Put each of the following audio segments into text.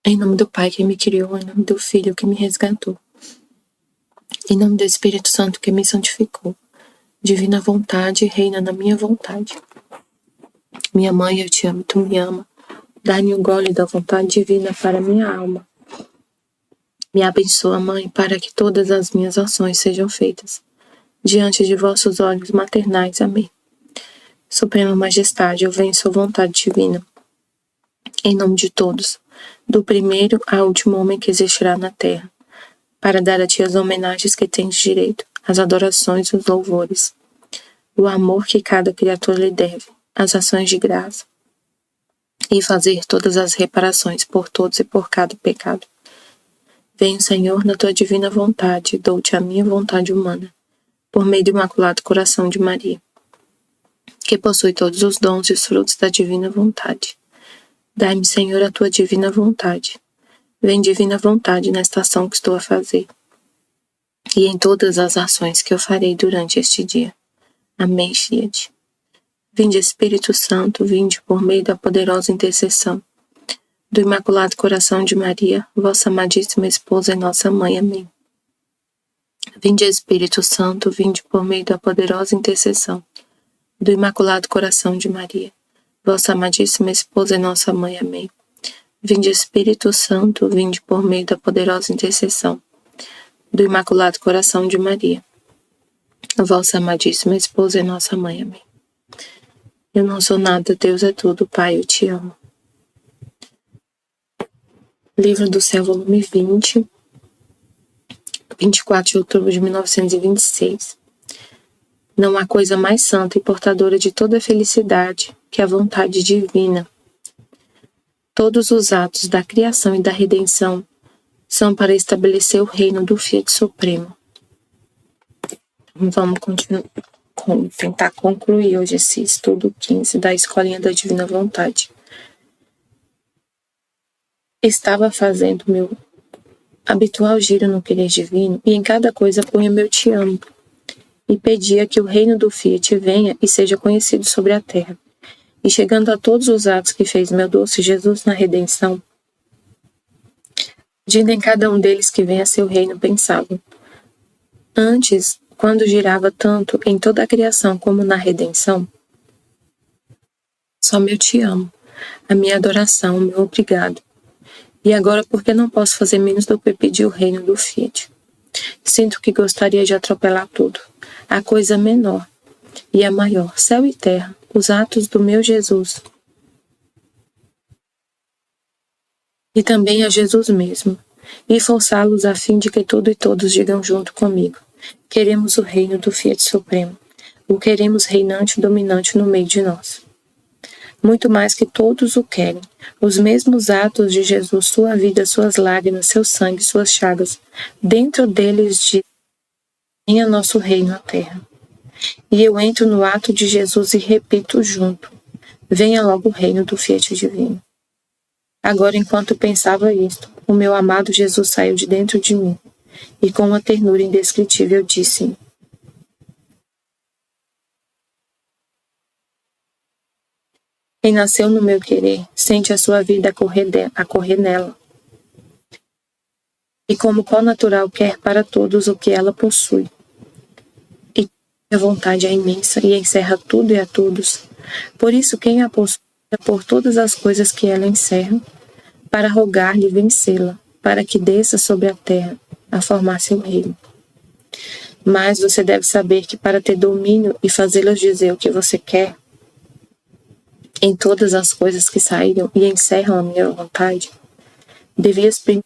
Em nome do Pai que me criou, em nome do Filho que me resgatou, em nome do Espírito Santo que me santificou. Divina vontade, reina na minha vontade. Minha mãe, eu te amo, tu me ama. Dá-me um gole da vontade divina para minha alma. Me abençoa, Mãe, para que todas as minhas ações sejam feitas diante de vossos olhos maternais. Amém. Suprema Majestade, eu venho sua vontade divina. Em nome de todos, do primeiro ao último homem que existirá na terra, para dar a ti as homenagens que tens direito, as adorações e os louvores, o amor que cada criatura lhe deve, as ações de graça, e fazer todas as reparações por todos e por cada pecado. Venho, Senhor, na tua divina vontade, dou-te a minha vontade humana, por meio do Imaculado Coração de Maria, que possui todos os dons e os frutos da divina vontade. Dai-me, Senhor, a tua divina vontade. Vem divina vontade nesta ação que estou a fazer e em todas as ações que eu farei durante este dia. Amém, Fiat. Vinde, Espírito Santo, vinde por meio da poderosa intercessão do Imaculado Coração de Maria, vossa amadíssima esposa e nossa mãe. Amém. Vinde, Espírito Santo, vinde por meio da poderosa intercessão do Imaculado Coração de Maria, vossa amadíssima esposa e nossa mãe. Amém. Vinde, Espírito Santo, vinde por meio da poderosa intercessão do Imaculado Coração de Maria, vossa amadíssima esposa e nossa mãe. Amém. Eu não sou nada, Deus é tudo, Pai, eu te amo. Livro do Céu, volume 20, 24 de outubro de 1926. Não há coisa mais santa e portadora de toda felicidade que a vontade divina. Todos os atos da criação e da redenção são para estabelecer o reino do Fiat Supremo. Vamos tentar concluir hoje esse estudo 15 da Escolinha da Divina Vontade. Estava fazendo meu habitual giro no querer divino e em cada coisa punha meu te amo e pedia que o reino do Fiat venha e seja conhecido sobre a terra. E chegando a todos os atos que fez meu doce Jesus na redenção, pedindo em cada um deles que venha seu reino, pensava: antes, quando girava tanto em toda a criação como na redenção, só meu te amo, a minha adoração, o meu obrigado. E agora, por que não posso fazer menos do que pedir o reino do Fiat? Sinto que gostaria de atropelar tudo, a coisa menor e a maior, céu e terra, os atos do meu Jesus. E também a Jesus mesmo, e forçá-los a fim de que tudo e todos digam junto comigo: queremos o reino do Fiat Supremo, o queremos reinante e dominante no meio de nós. Muito mais que todos o querem, os mesmos atos de Jesus, sua vida, suas lágrimas, seu sangue, suas chagas, dentro deles venha nosso reino à terra. E eu entro no ato de Jesus e repito junto: venha logo o reino do Fiat Divino. Agora, enquanto pensava isto, o meu amado Jesus saiu de dentro de mim, e com uma ternura indescritível disse-me: quem nasceu no meu querer, sente a sua vida a correr nela. E como pó natural quer para todos o que ela possui. E a vontade é imensa e encerra tudo e a todos. Por isso quem a possui por todas as coisas que ela encerra, para rogar-lhe vencê-la, para que desça sobre a terra a formar seu reino. Mas você deve saber que para ter domínio e fazê-los dizer o que você quer, em todas as coisas que saíram e encerram a minha vontade, devias primeiro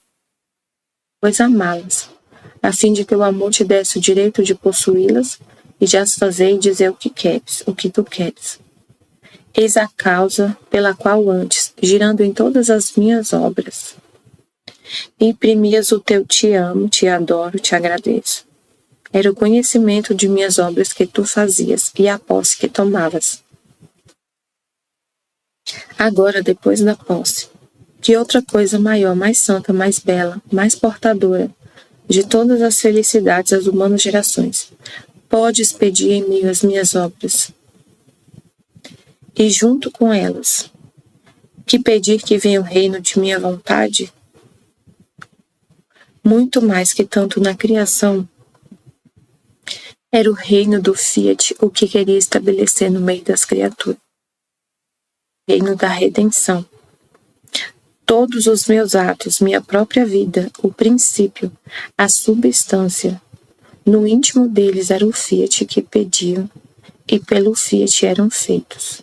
amá-las, a fim de que o amor te desse o direito de possuí-las e de as fazer e dizer o que queres, o que tu queres. Eis a causa pela qual antes, girando em todas as minhas obras, imprimias o teu te amo, te adoro, te agradeço. Era o conhecimento de minhas obras que tu fazias e a posse que tomavas. Agora, depois da posse, que outra coisa maior, mais santa, mais bela, mais portadora de todas as felicidades das humanas gerações, podes pedir em meio às minhas obras? E junto com elas, que pedir que venha o reino de minha vontade, muito mais que tanto na criação, era o reino do Fiat o que queria estabelecer no meio das criaturas. O reino da redenção. Todos os meus atos, minha própria vida, o princípio, a substância, no íntimo deles era o Fiat que pediam e pelo Fiat eram feitos.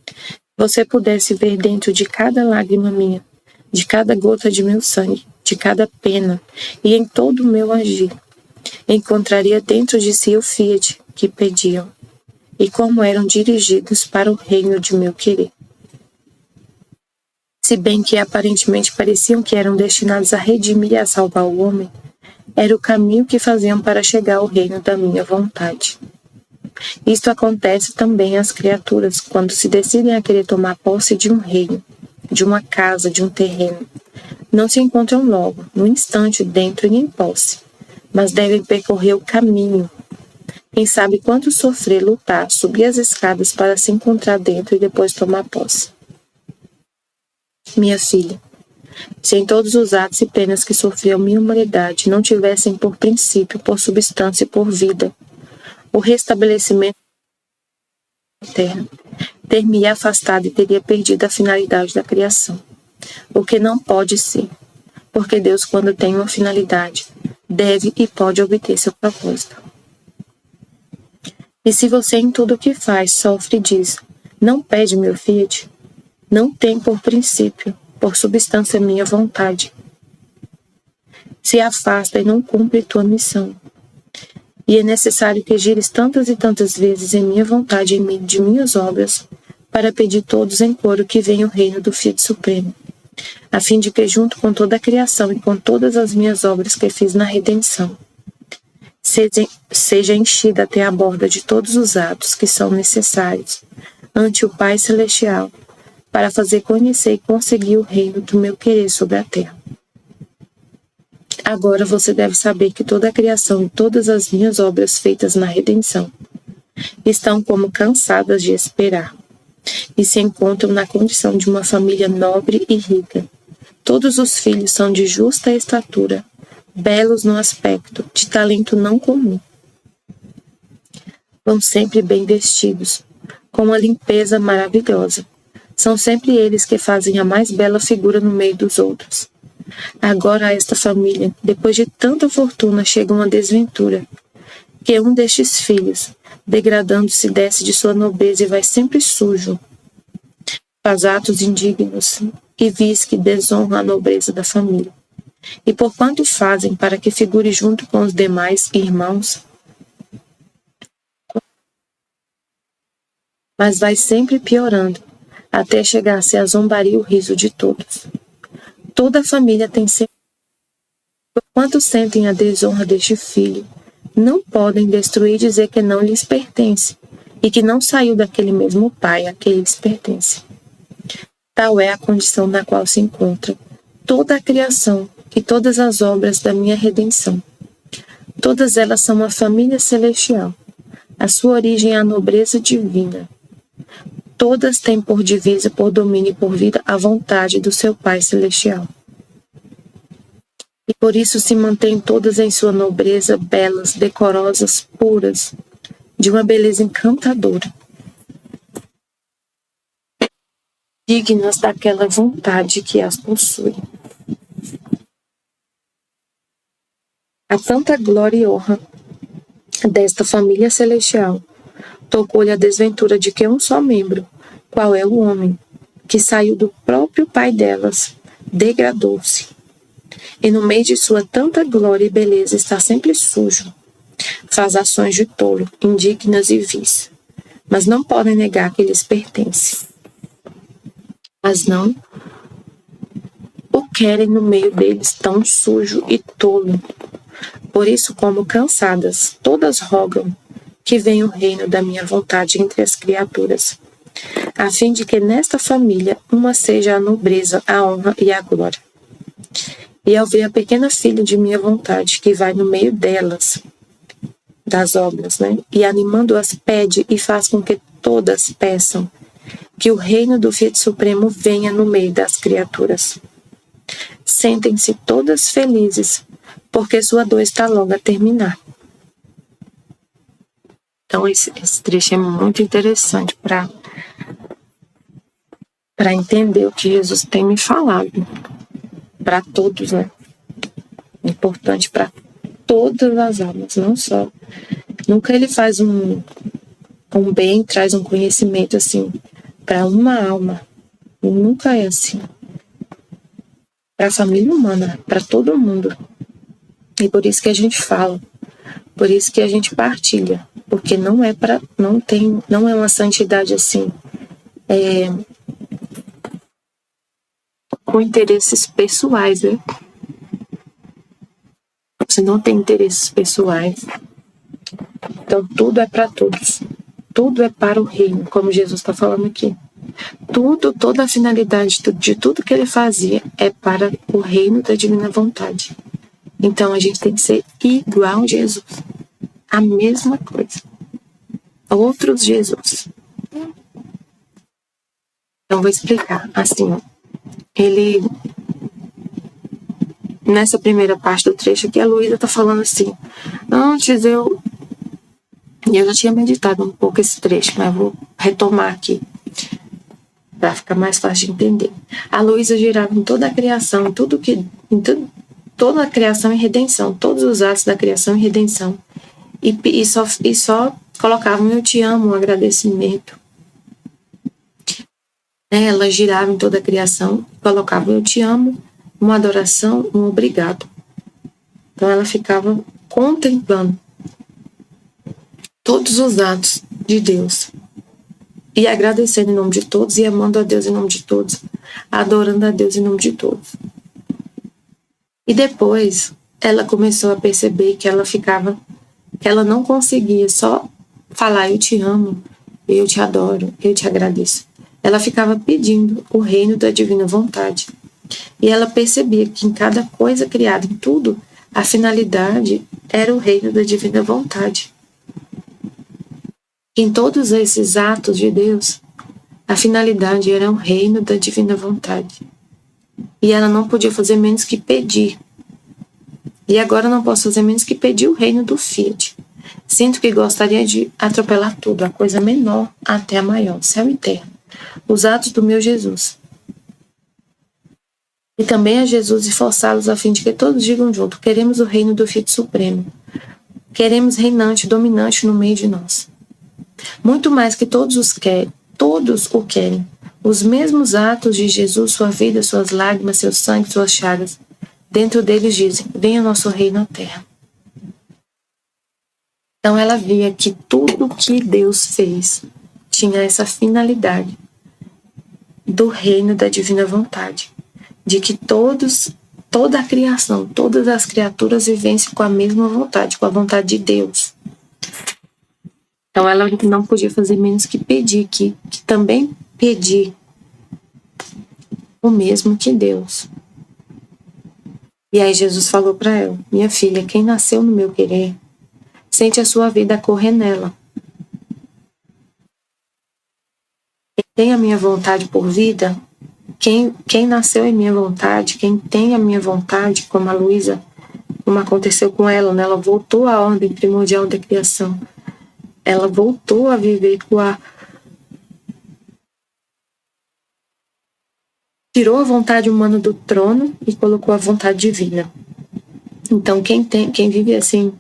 Se você pudesse ver dentro de cada lágrima minha, de cada gota de meu sangue, de cada pena e em todo o meu agir, encontraria dentro de si o Fiat que pediam e como eram dirigidos para o reino de meu querer. Se bem que aparentemente pareciam que eram destinados a redimir e a salvar o homem, era o caminho que faziam para chegar ao reino da minha vontade. Isto acontece também às criaturas quando se decidem a querer tomar posse de um reino, de uma casa, de um terreno. Não se encontram logo, no instante, dentro e em posse, mas devem percorrer o caminho. Quem sabe quanto sofrer, lutar, subir as escadas para se encontrar dentro e depois tomar posse. Minha filha, se em todos os atos e penas que sofreu minha humanidade não tivessem por princípio, por substância e por vida, o restabelecimento da terra, ter-me afastado e teria perdido a finalidade da criação. O que não pode ser, porque Deus, quando tem uma finalidade, deve e pode obter seu propósito. E se você em tudo o que faz sofre e diz, não pede meu Fiat, não tem por princípio, por substância minha vontade. Se afasta e não cumpre tua missão. E é necessário que gires tantas e tantas vezes em minha vontade e em meio de minhas obras, para pedir todos em coro que venha o reino do Fiat Supremo, a fim de que junto com toda a criação e com todas as minhas obras que fiz na redenção, seja enchida até a borda de todos os atos que são necessários ante o Pai Celestial, para fazer conhecer e conseguir o reino do meu querer sobre a terra. Agora você deve saber que toda a criação e todas as minhas obras feitas na redenção estão como cansadas de esperar e se encontram na condição de uma família nobre e rica. Todos os filhos são de justa estatura, belos no aspecto, de talento não comum. Vão sempre bem vestidos, com uma limpeza maravilhosa. São sempre eles que fazem a mais bela figura no meio dos outros. Agora a esta família, depois de tanta fortuna, chega uma desventura, que um destes filhos, degradando-se, desce de sua nobreza e vai sempre sujo. Faz atos indignos e vis que desonra a nobreza da família. E por quanto fazem para que figure junto com os demais irmãos, mas vai sempre piorando, até chegar a ser a zombaria e o riso de todos. Toda a família tem sempre... Por quanto sentem a desonra deste filho, não podem destruir e dizer que não lhes pertence, e que não saiu daquele mesmo pai a que lhes pertence. Tal é a condição na qual se encontra toda a criação e todas as obras da minha redenção. Todas elas são uma família celestial. A sua origem é a nobreza divina. Todas têm por divisa, por domínio e por vida a vontade do seu Pai Celestial. E por isso se mantêm todas em sua nobreza, belas, decorosas, puras, de uma beleza encantadora, dignas daquela vontade que as possui. A tanta glória e honra desta família celestial tocou-lhe a desventura de que um só membro, qual é o homem, que saiu do próprio pai delas, degradou-se. E no meio de sua tanta glória e beleza está sempre sujo. Faz ações de tolo, indignas e vis, mas não podem negar que lhes pertence. Mas não o querem no meio deles tão sujo e tolo. Por isso, como cansadas, todas rogam que venha o reino da minha vontade entre as criaturas, a fim de que nesta família uma seja a nobreza, a honra e a glória. E ao ver a pequena filha de minha vontade, que vai no meio delas, das obras, e animando-as pede e faz com que todas peçam que o reino do Fiat Supremo venha no meio das criaturas. Sentem-se todas felizes, porque sua dor está logo a terminar. Então, esse trecho é muito interessante para entender o que Jesus tem me falado. Para todos, né? Importante para todas as almas, não só. Nunca ele faz um bem, traz um conhecimento assim para uma alma. Nunca é assim. Para a família humana, para todo mundo. E por isso que a gente fala, por isso que a gente partilha, porque não é uma santidade assim, com interesses pessoais, né? Você não tem interesses pessoais. Então tudo é para todos. Tudo é para o reino, como Jesus está falando aqui. Toda a finalidade de tudo que ele fazia é para o reino da divina vontade. Então a gente tem que ser igual a Jesus. A mesma coisa. Outros Jesus. Então vou explicar. Assim, ó. Ele... Nessa primeira parte do trecho aqui, a Luísa está falando assim. Antes eu já tinha meditado um pouco esse trecho, mas vou retomar aqui para ficar mais fácil de entender. A Luísa girava em toda a criação, toda a criação e redenção, todos os atos da criação e redenção. E só colocava um eu te amo, um agradecimento. Ela girava em toda a criação, colocava um eu te amo, uma adoração, um obrigado. Então ela ficava contemplando todos os atos de Deus e agradecendo em nome de todos e amando a Deus em nome de todos, adorando a Deus em nome de todos. E depois ela começou a perceber que ela não conseguia só falar eu te amo, eu te adoro, eu te agradeço. Ela ficava pedindo o reino da divina vontade. E ela percebia que em cada coisa criada, em tudo, a finalidade era o reino da divina vontade. Em todos esses atos de Deus, a finalidade era o reino da divina vontade. E ela não podia fazer menos que pedir. E agora não posso fazer menos que pedir o reino do Fiat. Sinto que gostaria de atropelar tudo, a coisa menor até a maior, céu e terra. Os atos do meu Jesus. E também a Jesus e forçá-los a fim de que todos digam junto, queremos o reino do Fiat Supremo. Queremos reinante, dominante no meio de nós. Muito mais que todos o querem. Os mesmos atos de Jesus, sua vida, suas lágrimas, seu sangue, suas chagas. Dentro deles dizem, venha nosso reino à terra. Então ela via que tudo que Deus fez tinha essa finalidade do reino da divina vontade. De que toda a criação, todas as criaturas vivessem com a mesma vontade, com a vontade de Deus. Então ela não podia fazer menos que pedir, que também pedir o mesmo que Deus. E aí Jesus falou para ela, minha filha, quem nasceu no meu querer, sente a sua vida correr nela. Quem tem a minha vontade por vida, quem nasceu em minha vontade, quem tem a minha vontade, como a Luísa, como aconteceu com ela, né? Ela voltou à ordem primordial da criação. Ela voltou a viver tirou a vontade humana do trono e colocou a vontade divina. Então quem vive assim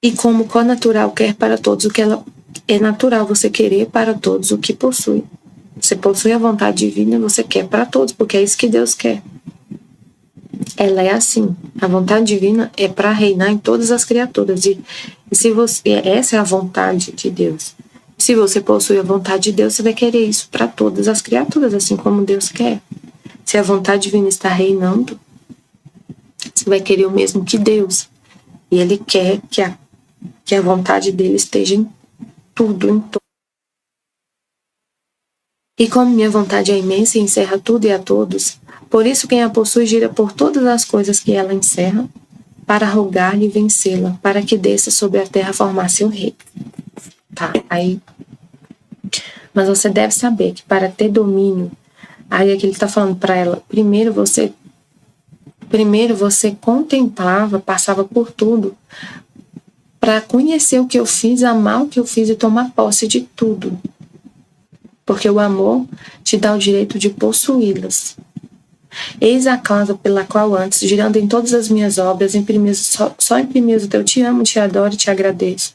e como co-natural quer para todos o que ela é natural você querer para todos o que possui. Você possui a vontade divina, você quer para todos, porque é isso que Deus quer. Ela é assim. A vontade divina é para reinar em todas as criaturas. E se essa é a vontade de Deus. Se você possui a vontade de Deus, você vai querer isso para todas as criaturas, assim como Deus quer. Se a vontade divina está reinando, você vai querer o mesmo que Deus. E Ele quer que a vontade dele esteja em tudo, em todo. E como minha vontade é imensa e encerra tudo e a todos, por isso quem a possui gira por todas as coisas que ela encerra, para rogar-lhe e vencê-la, para que desça sobre a terra formar seu rei. Tá, aí... Mas você deve saber que para ter domínio, aí é que ele está falando para ela, primeiro você Primeiro você contemplava, passava por tudo, para conhecer o que eu fiz, amar o que eu fiz e tomar posse de tudo. Porque o amor te dá o direito de possuí-las. Eis a causa pela qual antes, girando em todas as minhas obras, só imprimias o teu te amo, te adoro e te agradeço.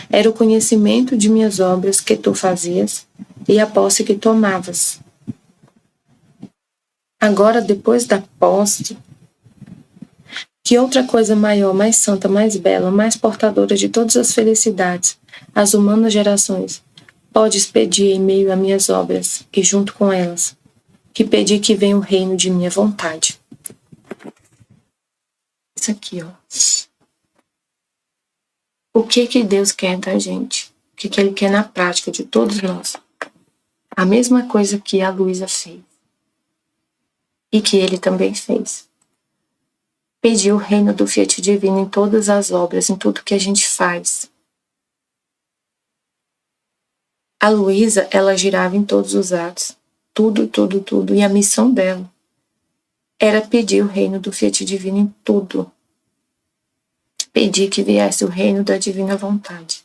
Era o conhecimento de minhas obras que tu fazias e a posse que tomavas. Agora, depois da posse, que outra coisa maior, mais santa, mais bela, mais portadora de todas as felicidades, as humanas gerações, podes pedir em meio a minhas obras e junto com elas, que pedir que venha o reino de minha vontade. Isso aqui, ó. O que Deus quer da gente? O que Ele quer na prática de todos nós? A mesma coisa que a Luísa fez. E que ele também fez. Pedir o reino do Fiat Divino em todas as obras, em tudo que a gente faz. A Luísa, ela girava em todos os atos. Tudo. E a missão dela era pedir o reino do Fiat Divino em tudo. Pedir que viesse o reino da divina vontade.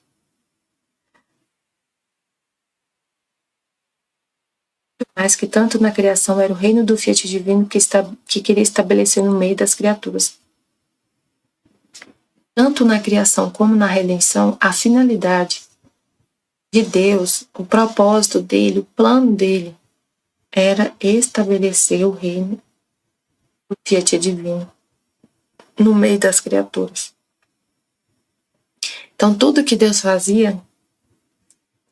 Mas que tanto na criação era o reino do Fiat Divino que queria estabelecer no meio das criaturas. Tanto na criação como na redenção, a finalidade de Deus, o propósito dele, o plano dele, era estabelecer o reino do Fiat Divino no meio das criaturas. Então, tudo que Deus fazia,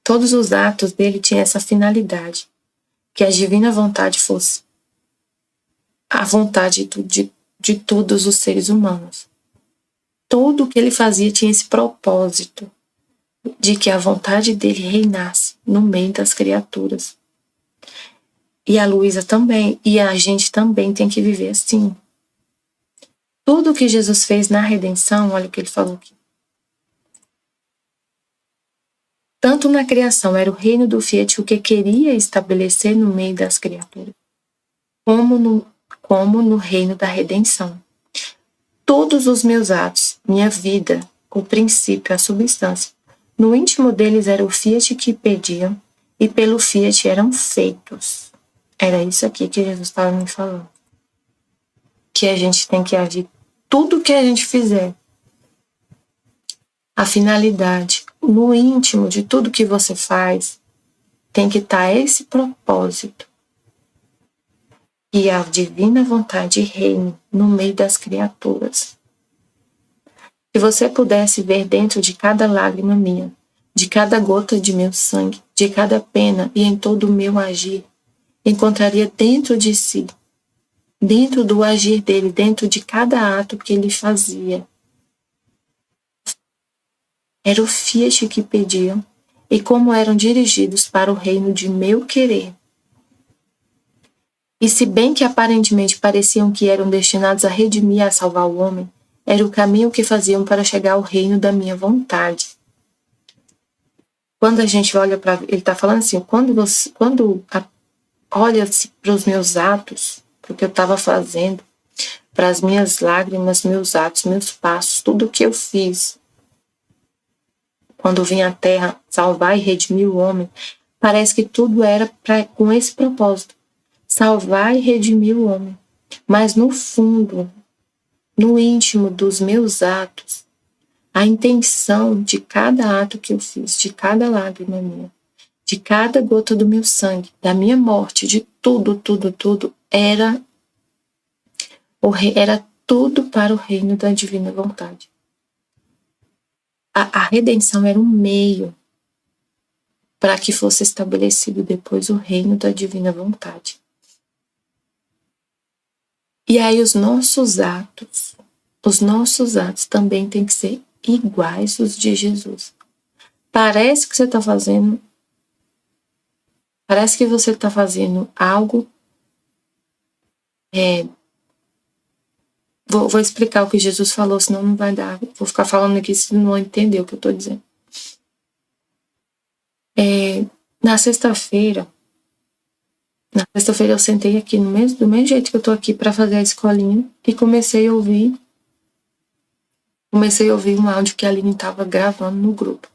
todos os atos dele tinham essa finalidade, que a divina vontade fosse a vontade de todos os seres humanos. Tudo o que ele fazia tinha esse propósito de que a vontade dele reinasse no meio das criaturas. E a Luísa também, e a gente também tem que viver assim. Tudo o que Jesus fez na redenção, olha o que ele falou aqui. Tanto na criação era o reino do Fiat o que queria estabelecer no meio das criaturas, como no reino da redenção. Todos os meus atos, minha vida, o princípio, a substância, no íntimo deles era o Fiat que pediam e pelo Fiat eram feitos. Era isso aqui que Jesus estava me falando. Que a gente tem que agir tudo que a gente fizer. A finalidade, no íntimo de tudo que você faz, tem que estar esse propósito. E a divina vontade reine no meio das criaturas. Se você pudesse ver dentro de cada lágrima minha, de cada gota de meu sangue, de cada pena e em todo o meu agir, encontraria dentro de si, dentro do agir dele, dentro de cada ato que ele fazia. Era o Fiat que pediam e como eram dirigidos para o reino de meu querer. E se bem que aparentemente pareciam que eram destinados a redimir e a salvar o homem, era o caminho que faziam para chegar ao reino da minha vontade. Quando a gente olha para... Ele está falando assim, quando olha-se para os meus atos, para o que eu estava fazendo, para as minhas lágrimas, meus atos, meus passos, tudo o que eu fiz, quando vim à Terra salvar e redimir o homem, parece que tudo era com esse propósito, salvar e redimir o homem. Mas no fundo, no íntimo dos meus atos, a intenção de cada ato que eu fiz, de cada lágrima minha, de cada gota do meu sangue, da minha morte, de tudo, era tudo para o reino da divina vontade. A redenção era um meio para que fosse estabelecido depois o reino da divina vontade. E aí os nossos atos também têm que ser iguais aos de Jesus. Parece que você está fazendo algo. Vou explicar o que Jesus falou, senão não vai dar. Vou ficar falando aqui se não entender o que eu estou dizendo. Na sexta-feira, Na sexta-feira eu sentei aqui do mesmo jeito que eu tô aqui para fazer a escolinha e comecei a ouvir um áudio que a Aline tava gravando no grupo.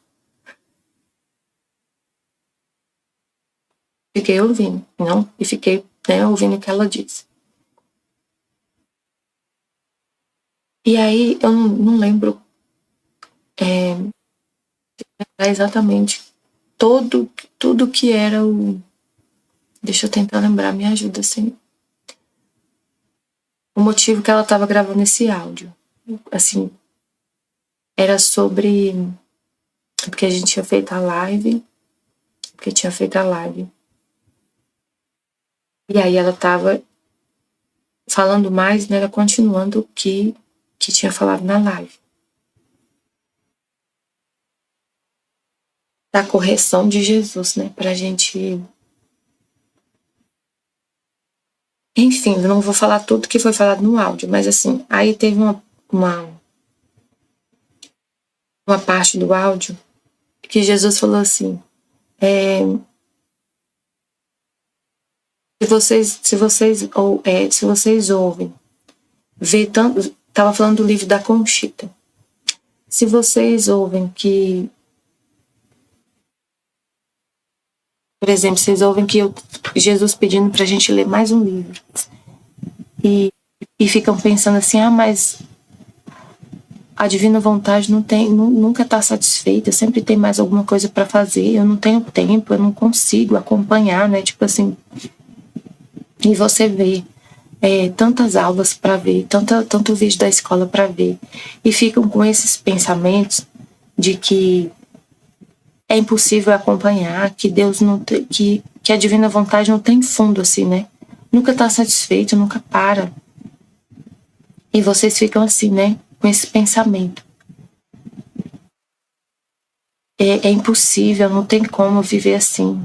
Fiquei ouvindo, e fiquei, ouvindo o que ela disse. E aí eu não lembro exatamente tudo que era o... Deixa eu tentar lembrar, me ajuda, assim. O motivo que ela estava gravando esse áudio. Assim, era sobre... Porque a gente tinha feito a live. E aí ela estava falando mais, né? Ela continuando o que tinha falado na live. Da correção de Jesus, né? Pra gente... Enfim, eu não vou falar tudo que foi falado no áudio, mas assim, aí teve uma parte do áudio que Jesus falou assim, se vocês ouvem, vê tanto, tava falando do livro da Conchita, se vocês ouvem que, por exemplo, vocês ouvem que Jesus pedindo pra gente ler mais um livro, e ficam pensando assim, mas a divina vontade nunca está satisfeita, sempre tem mais alguma coisa para fazer, eu não tenho tempo, eu não consigo acompanhar, né? Tipo assim, e você vê tantas aulas para ver, tanto vídeo da escola para ver, e ficam com esses pensamentos de que é impossível acompanhar, que Deus não tem, que a divina vontade não tem fundo assim, né? Nunca está satisfeito, nunca para. E vocês ficam assim, né? Com esse pensamento. É impossível, não tem como viver assim.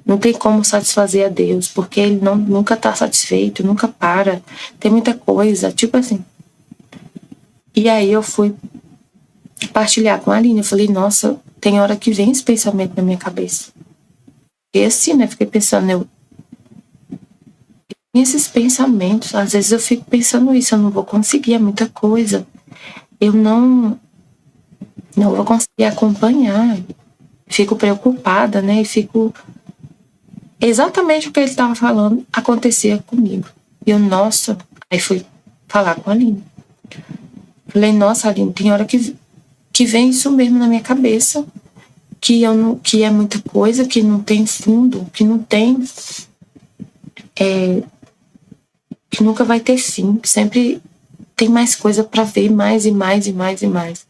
Não tem como satisfazer a Deus, porque Ele nunca está satisfeito, nunca para. Tem muita coisa, tipo assim. E aí eu fui partilhar com a Aline. Eu falei, nossa, tem hora que vem esse pensamento na minha cabeça. E assim, né? Fiquei pensando, esses pensamentos, às vezes eu fico pensando isso, eu não vou conseguir, é muita coisa. Eu não vou conseguir acompanhar. Fico preocupada, né? E fico... Exatamente o que ele estava falando acontecia comigo. E eu, nossa... Aí fui falar com a Aline. Falei, nossa, Aline, tem hora que vem isso mesmo na minha cabeça. Que é muita coisa, que não tem fundo, que não tem... que nunca vai ter fim, que sempre tem mais coisa para ver, mais e mais e mais e mais.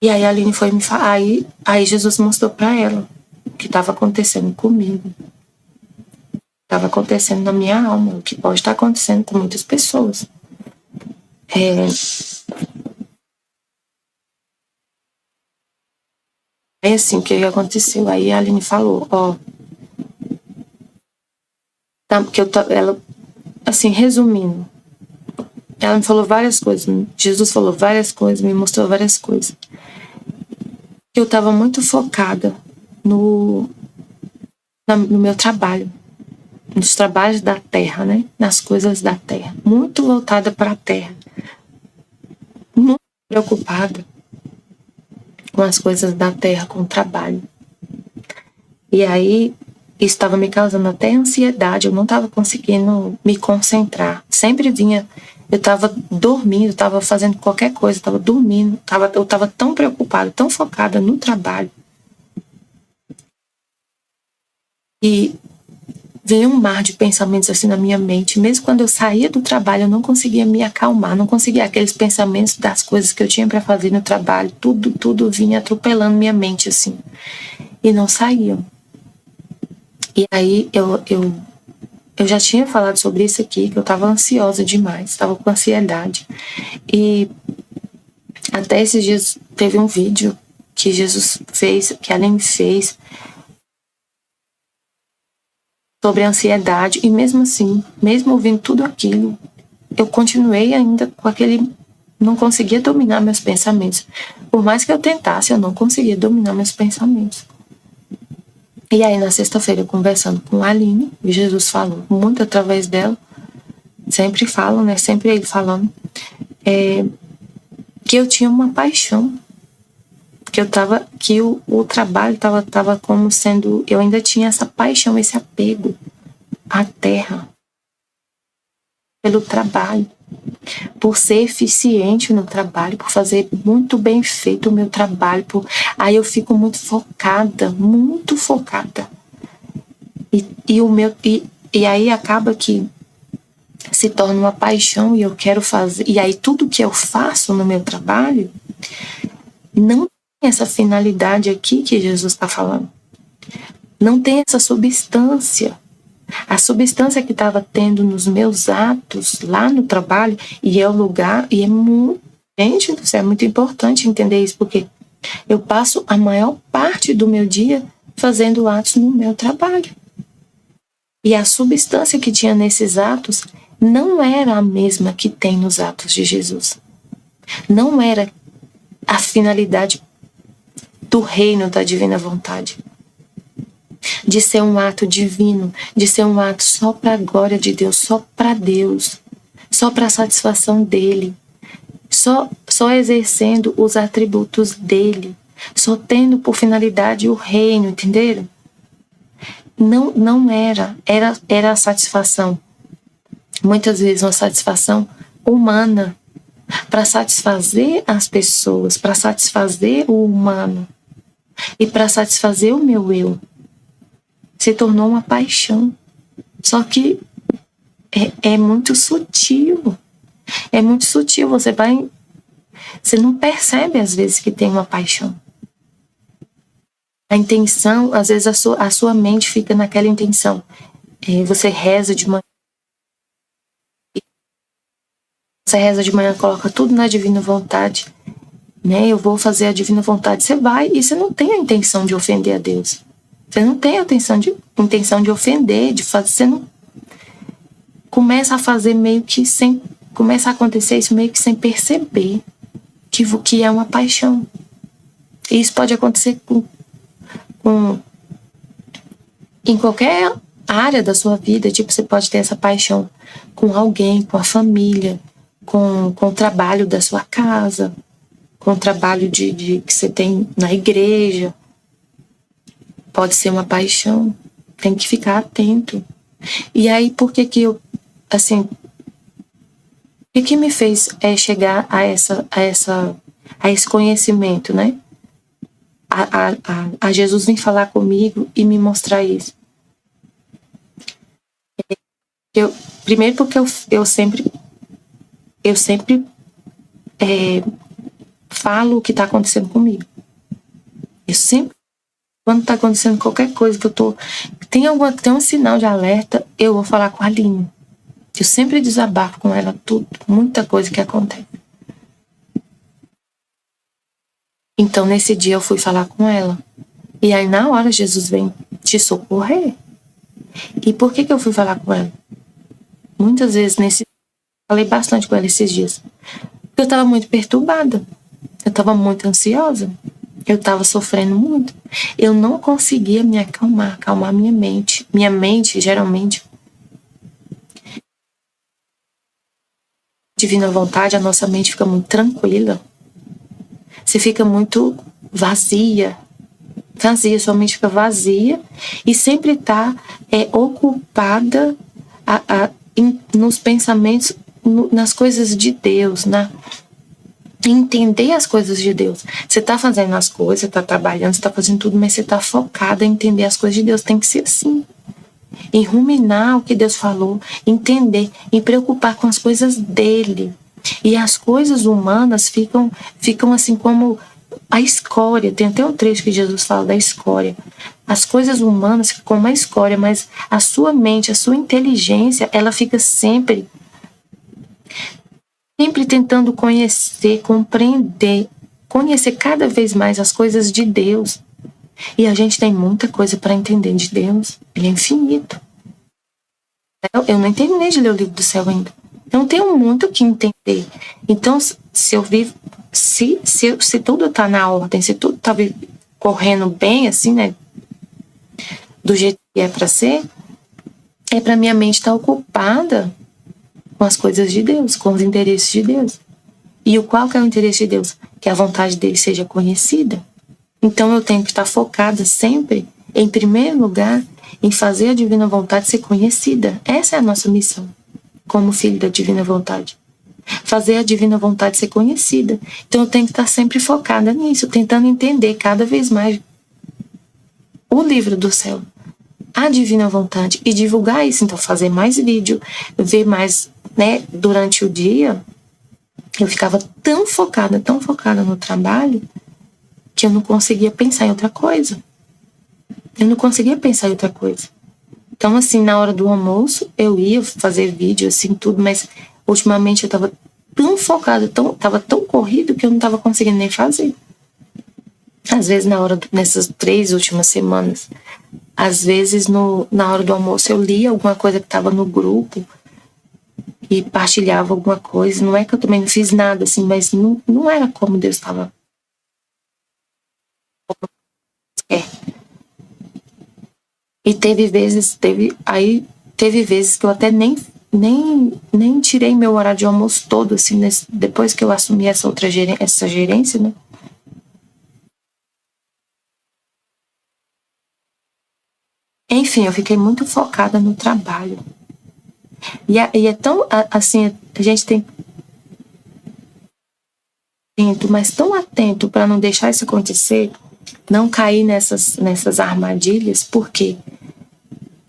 E aí a Aline foi me falar, aí Jesus mostrou para ela o que estava acontecendo comigo. Estava acontecendo na minha alma, o que pode estar acontecendo com muitas pessoas. Aí assim, o que aconteceu? Aí a Aline falou, porque ela, assim, resumindo, ela me falou várias coisas, Jesus falou várias coisas, me mostrou várias coisas. Eu estava muito focada no meu trabalho, nos trabalhos da terra, né? Nas coisas da terra, muito voltada para a terra, muito preocupada com as coisas da terra, com o trabalho. E aí isso estava me causando até ansiedade, eu não estava conseguindo me concentrar. Sempre vinha, eu estava dormindo, estava fazendo qualquer coisa, estava dormindo, eu estava tão preocupada, tão focada no trabalho. E veio um mar de pensamentos assim na minha mente. Mesmo quando eu saía do trabalho, eu não conseguia me acalmar, não conseguia aqueles pensamentos das coisas que eu tinha para fazer no trabalho. Tudo vinha atropelando minha mente assim. E não saíam. E aí eu já tinha falado sobre isso aqui, que eu estava ansiosa demais, estava com ansiedade. E até esses dias teve um vídeo que Jesus fez, que a Aline fez, sobre a ansiedade, e mesmo assim, mesmo ouvindo tudo aquilo, eu continuei ainda com aquele... Não conseguia dominar meus pensamentos. Por mais que eu tentasse, eu não conseguia dominar meus pensamentos. E aí, na sexta-feira, conversando com a Aline, Jesus falou muito através dela, sempre falam, né? Sempre ele falando, que eu tinha uma paixão, que o trabalho tava como sendo, eu ainda tinha essa paixão, esse apego à terra, pelo trabalho, por ser eficiente no trabalho, por fazer muito bem feito o meu trabalho, aí eu fico muito focada. E aí acaba que se torna uma paixão e eu quero fazer. E aí tudo que eu faço no meu trabalho não tem essa finalidade aqui que Jesus está falando. Não tem essa substância. A substância que estava tendo nos meus atos lá no trabalho, e é o lugar, e é muito. Gente, isso é muito importante entender isso, porque eu passo a maior parte do meu dia fazendo atos no meu trabalho. E a substância que tinha nesses atos não era a mesma que tem nos atos de Jesus. Não era a finalidade do reino da divina vontade. De ser um ato divino, de ser um ato só para a glória de Deus, só para Deus, só para a satisfação dele, só exercendo os atributos dele, só tendo por finalidade o reino, entenderam? Não era a satisfação, muitas vezes uma satisfação humana, para satisfazer as pessoas, para satisfazer o humano e para satisfazer o meu eu. Se tornou uma paixão. Só que é muito sutil. É muito sutil. Você não percebe às vezes que tem uma paixão. A intenção, às vezes a sua mente fica naquela intenção. Você reza de manhã. Você reza de manhã, coloca tudo na divina vontade. Né? Eu vou fazer a divina vontade. Você vai e você não tem a intenção de ofender a Deus. Você não tem a intenção de ofender, de fazer. Você não começa a fazer meio que sem. Começa a acontecer isso meio que sem perceber que é uma paixão. E isso pode acontecer em qualquer área da sua vida. Tipo, você pode ter essa paixão com alguém, com a família, com o trabalho da sua casa, com o trabalho que você tem na igreja. Pode ser uma paixão. Tem que ficar atento. E aí, por que eu, assim, o que me fez chegar a esse conhecimento, né? A Jesus vir falar comigo e me mostrar isso. Primeiro porque eu sempre falo o que está acontecendo comigo. Eu sempre, quando está acontecendo qualquer coisa que tem um sinal de alerta, eu vou falar com a Aline. Eu sempre desabafo com ela tudo, muita coisa que acontece. Então, nesse dia eu fui falar com ela. E aí, na hora, Jesus vem te socorrer. E por que eu fui falar com ela? Muitas vezes, falei bastante com ela esses dias. Porque eu estava muito perturbada. Eu estava muito ansiosa. Eu estava sofrendo muito. Eu não conseguia me acalmar minha mente. Minha mente, geralmente, divina vontade, a nossa mente fica muito tranquila. Você fica muito vazia, sua mente fica vazia e sempre está ocupada nos pensamentos, nas coisas de Deus, entender as coisas de Deus. Você está fazendo as coisas, você está trabalhando, você está fazendo tudo, mas você está focada em entender as coisas de Deus. Tem que ser assim. Em ruminar o que Deus falou, entender, em preocupar com as coisas dele. E as coisas humanas ficam assim como a escória. Tem até um trecho que Jesus fala da escória. As coisas humanas ficam como a escória, mas a sua mente, a sua inteligência, ela fica sempre tentando conhecer, compreender, conhecer cada vez mais as coisas de Deus. E a gente tem muita coisa para entender de Deus. Ele é infinito. Eu não terminei de ler o livro do céu ainda. Eu tenho muito o que entender. Então, se eu vivo, se tudo está na ordem, se tudo está correndo bem, assim, né? do jeito que é para ser, é para minha mente estar ocupada com as coisas de Deus, com os interesses de Deus. E qual que é o interesse de Deus? Que a vontade dele seja conhecida. Então eu tenho que estar focada sempre, em primeiro lugar, em fazer a divina vontade ser conhecida. Essa é a nossa missão, como filho da divina vontade. Fazer a divina vontade ser conhecida. Então eu tenho que estar sempre focada nisso, tentando entender cada vez mais o livro do céu, a divina vontade, e divulgar isso. Então fazer mais vídeo, ver mais, né, durante o dia. Eu ficava tão focada no trabalho, que eu não conseguia pensar em outra coisa. Então, assim, na hora do almoço, eu ia fazer vídeo, assim, tudo, mas ultimamente eu tava tão focada, tava tão corrido, que eu não tava conseguindo nem fazer. Às vezes, nessas 3 últimas semanas, às vezes, na hora do almoço, eu lia alguma coisa que tava no grupo, e partilhava alguma coisa. Não é que eu também não fiz nada, assim, mas não era como Deus estava. E teve vezes que eu até nem tirei meu horário de almoço todo, assim, depois que eu assumi essa gerência, né? Enfim, eu fiquei muito focada no trabalho. E é tão, assim, a gente tem mas tão atento para não deixar isso acontecer, não cair nessas armadilhas, porque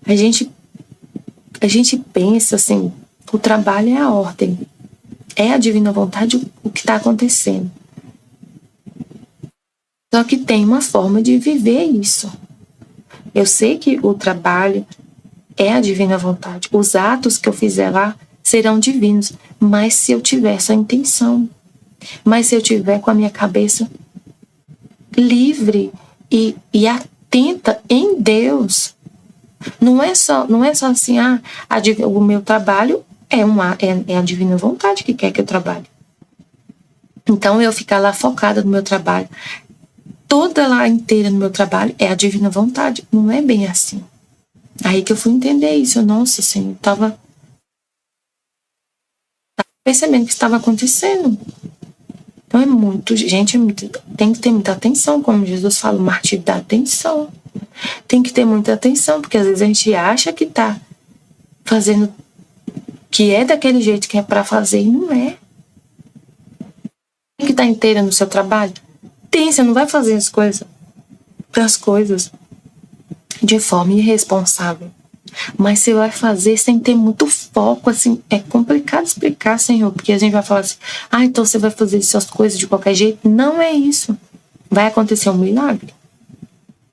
a gente pensa assim, o trabalho é a ordem, é a divina vontade o que está acontecendo. Só que tem uma forma de viver isso. Eu sei que o trabalho é a divina vontade. Os atos que eu fizer lá serão divinos, mas se eu tiver essa intenção, mas se eu tiver com a minha cabeça livre e atenta em Deus, não é só assim, o meu trabalho é a divina vontade que quer que eu trabalhe. Então eu ficar lá focada no meu trabalho, toda lá inteira no meu trabalho, é a divina vontade. Não é bem assim. Aí que eu fui entender isso. Nossa, Senhor, tava percebendo que estava acontecendo. Então tem que ter muita atenção, como Jesus fala, o martírio da atenção. Tem que ter muita atenção, porque às vezes a gente acha que tá fazendo, que é daquele jeito que é para fazer, e não é. Tem que estar inteira no seu trabalho? Você não vai fazer as coisas de forma irresponsável. Mas você vai fazer sem ter muito foco, assim, é complicado explicar, Senhor, porque a gente vai falar assim, então você vai fazer suas coisas de qualquer jeito. Não é isso. Vai acontecer um milagre.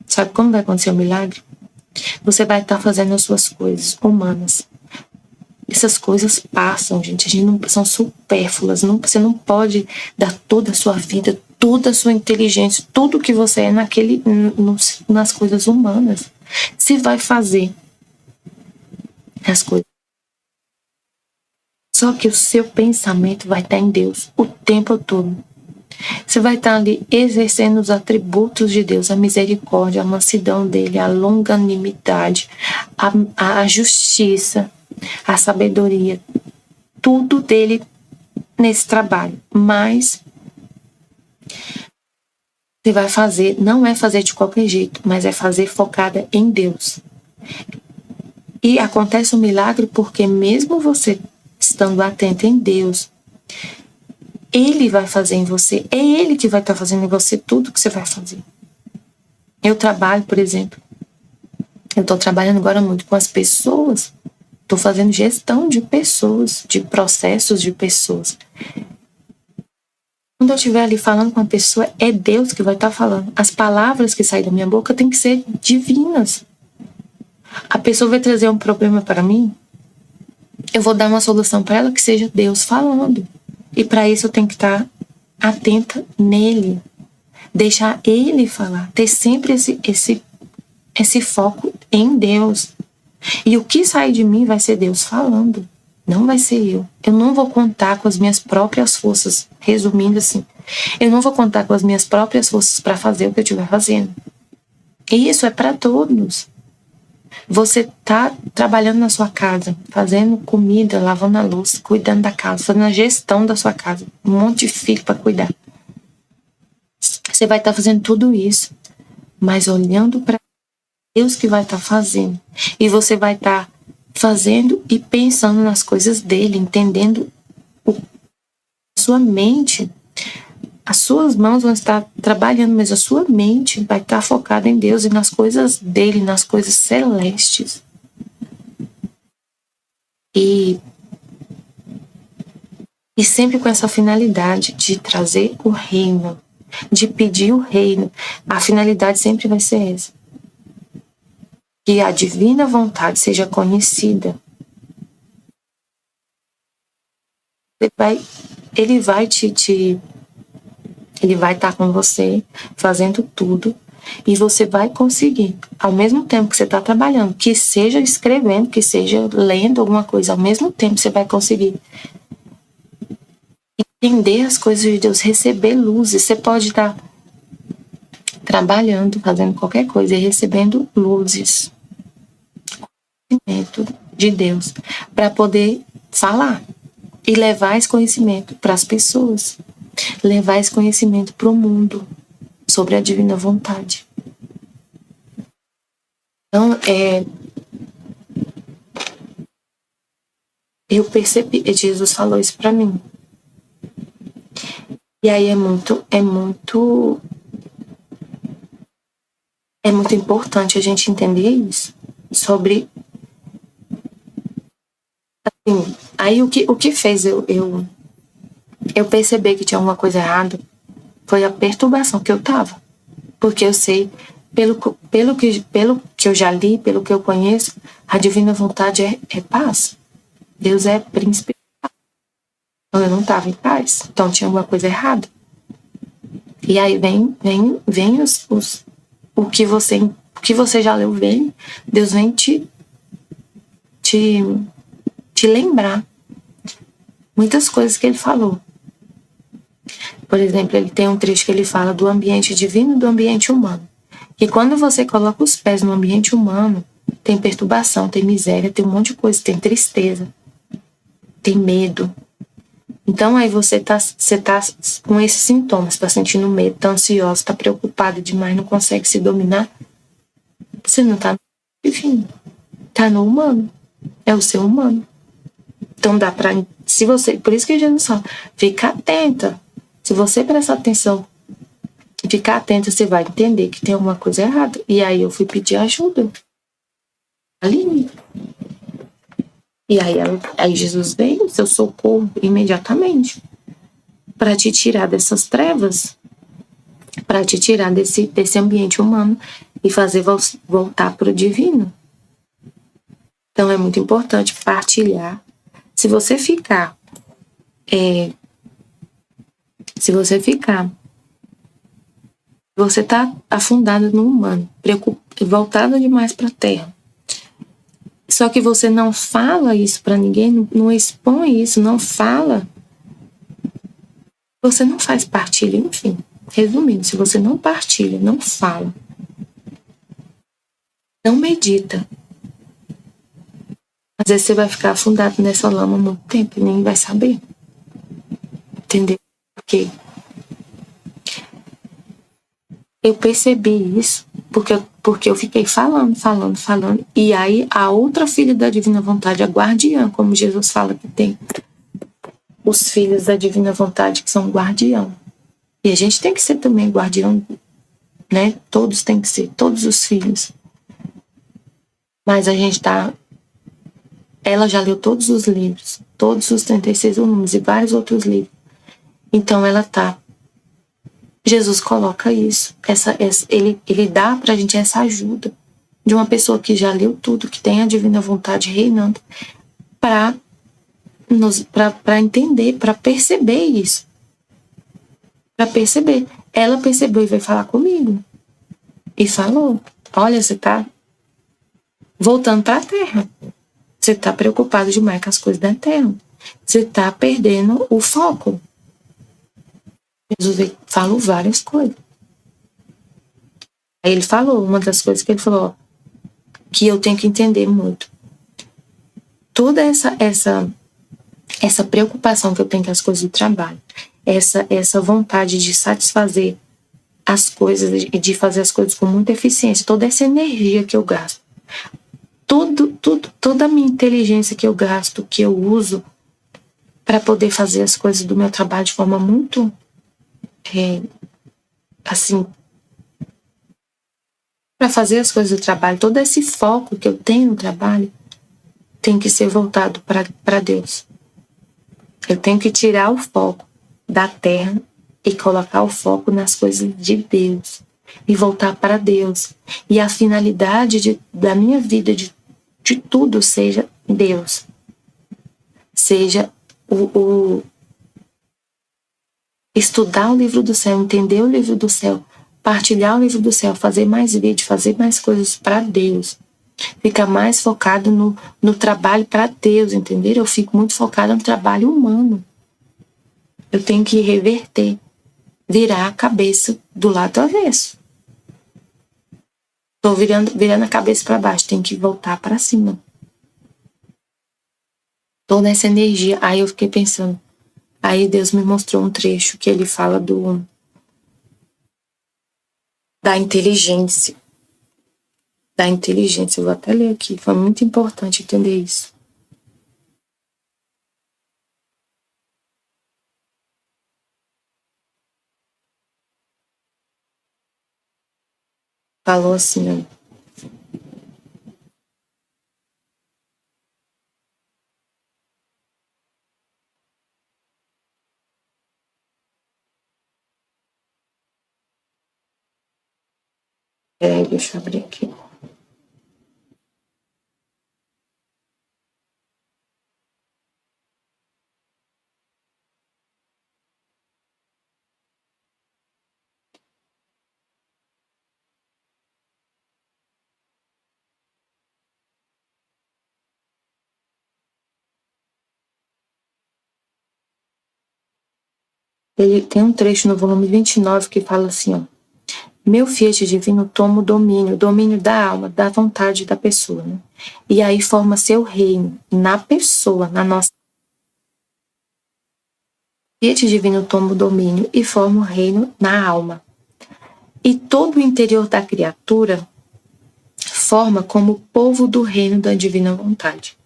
Sabe como vai acontecer um milagre? Você vai estar fazendo as suas coisas humanas. Essas coisas passam, gente. A gente não são supérfluas. Você não pode dar toda a sua vida, toda a sua inteligência, tudo que você é nas coisas humanas. Se vai fazer as coisas. Só que o seu pensamento vai estar em Deus o tempo todo. Você vai estar ali exercendo os atributos de Deus, a misericórdia, a mansidão dele, a longanimidade, a justiça, a sabedoria, tudo dele nesse trabalho. Mas você vai fazer, não é fazer de qualquer jeito, mas é fazer focada em Deus. E acontece um milagre porque mesmo você estando atento em Deus, Ele vai fazer em você, é Ele que vai estar fazendo em você tudo que você vai fazer. Eu trabalho, por exemplo, eu estou trabalhando agora muito com as pessoas, estou fazendo gestão de pessoas, de processos de pessoas. Quando eu estiver ali falando com a pessoa, é Deus que vai estar falando. As palavras que saem da minha boca têm que ser divinas. A pessoa vai trazer um problema para mim, eu vou dar uma solução para ela que seja Deus falando. E para isso eu tenho que estar atenta nele, deixar ele falar, ter sempre esse foco em Deus. E o que sair de mim vai ser Deus falando, não vai ser eu. Eu não vou contar com as minhas próprias forças, resumindo assim, eu não vou contar com as minhas próprias forças para fazer o que eu estiver fazendo. E isso é para todos. Você tá trabalhando na sua casa, fazendo comida, lavando a louça, cuidando da casa, fazendo a gestão da sua casa, um monte de filho para cuidar. Você vai estar fazendo tudo isso, mas olhando para Deus que vai estar fazendo. E você vai estar fazendo e pensando nas coisas dele, entendendo a sua mente. As suas mãos vão estar trabalhando, mas a sua mente vai estar focada em Deus e nas coisas dele, nas coisas celestes. E sempre com essa finalidade de trazer o reino, de pedir o reino. A finalidade sempre vai ser essa. Que a divina vontade seja conhecida. Ele vai ele vai estar com você, fazendo tudo, e você vai conseguir, ao mesmo tempo que você está trabalhando, que seja escrevendo, que seja lendo alguma coisa, ao mesmo tempo você vai conseguir entender as coisas de Deus, receber luzes. Você pode estar trabalhando, fazendo qualquer coisa e recebendo luzes, conhecimento de Deus, para poder falar e levar esse conhecimento para as pessoas. Levar esse conhecimento para o mundo sobre a divina vontade. Então, eu percebi, Jesus falou isso para mim. E aí é muito importante a gente entender isso sobre. Assim, aí o que fez eu perceber que tinha alguma coisa errada foi a perturbação que eu tava. Porque eu sei, pelo que eu já li, pelo que eu conheço, a divina vontade é paz. Deus é príncipe. Então eu não estava em paz. Então tinha alguma coisa errada. E aí vem o que você já leu, Deus vem te lembrar muitas coisas que ele falou. Por exemplo, ele tem um trecho que ele fala do ambiente divino e do ambiente humano. E quando você coloca os pés no ambiente humano, tem perturbação, tem miséria, tem um monte de coisa, tem tristeza, tem medo. Então aí você tá com esses sintomas, tá sentindo medo, tá ansioso, tá preocupado demais, não consegue se dominar. Você não tá no divino, tá no humano. É o seu humano. Então dá pra, se você, por isso que Jesus fala, fica atenta. Se você prestar atenção e ficar atenta, você vai entender que tem alguma coisa errada. E aí eu fui pedir ajuda. Ali. E aí Jesus veio, seu socorro, imediatamente, para te tirar dessas trevas, para te tirar desse ambiente humano e fazer voltar para o divino. Então é muito importante partilhar. Se você ficar você tá afundado no humano, voltado demais para a terra. Só que você não fala isso para ninguém, não expõe isso, não fala. Você não faz partilha, enfim. Resumindo, se você não partilha, não fala, não medita, às vezes você vai ficar afundado nessa lama muito tempo e nem vai saber. Entendeu? Porque eu percebi isso porque eu fiquei falando. E aí a outra filha da divina vontade, a guardiã, como Jesus fala que tem os filhos da divina vontade que são guardião. E a gente tem que ser também guardião, né? Todos têm que ser, todos os filhos. Mas a gente tá... Ela já leu todos os livros, todos os 36 volumes e vários outros livros. Então ela tá... Jesus coloca isso, ele dá pra gente essa ajuda de uma pessoa que já leu tudo, que tem a divina vontade reinando, para entender, para perceber isso. Para perceber. Ela percebeu e veio falar comigo. E falou, olha, você tá voltando para a terra. Você tá preocupado demais com as coisas da terra. Você tá perdendo o foco. Jesus falou várias coisas. Aí ele falou, uma das coisas que ele falou, que eu tenho que entender muito. Toda essa preocupação que eu tenho com as coisas do trabalho, essa vontade de satisfazer as coisas e de fazer as coisas com muita eficiência, toda essa energia que eu gasto, toda a minha inteligência que eu gasto, que eu uso para poder fazer as coisas do meu trabalho de forma muito, assim, para fazer as coisas do trabalho, todo esse foco que eu tenho no trabalho tem que ser voltado para Deus. Eu tenho que tirar o foco da terra e colocar o foco nas coisas de Deus e voltar para Deus. E a finalidade da minha vida, de tudo, seja Deus. Seja estudar o livro do céu, entender o livro do céu, partilhar o livro do céu, fazer mais vídeos, fazer mais coisas para Deus. Ficar mais focado no trabalho para Deus, entendeu? Eu fico muito focada no trabalho humano. Eu tenho que reverter, virar a cabeça do lado avesso. Tô virando a cabeça para baixo, tem que voltar para cima. Tô nessa energia. Aí eu fiquei pensando. Aí Deus me mostrou um trecho que ele fala da inteligência. Da inteligência. Eu vou até ler aqui. Foi muito importante entender isso. Falou assim, ó. Deixa eu abrir aqui. Ele tem um trecho no volume 29 que fala assim, ó. Meu Fiat divino toma o domínio da alma, da vontade da pessoa, né? E aí forma seu reino na pessoa, na nossa. Fiat divino toma o domínio e forma o reino na alma. E todo o interior da criatura forma como povo do reino da divina vontade.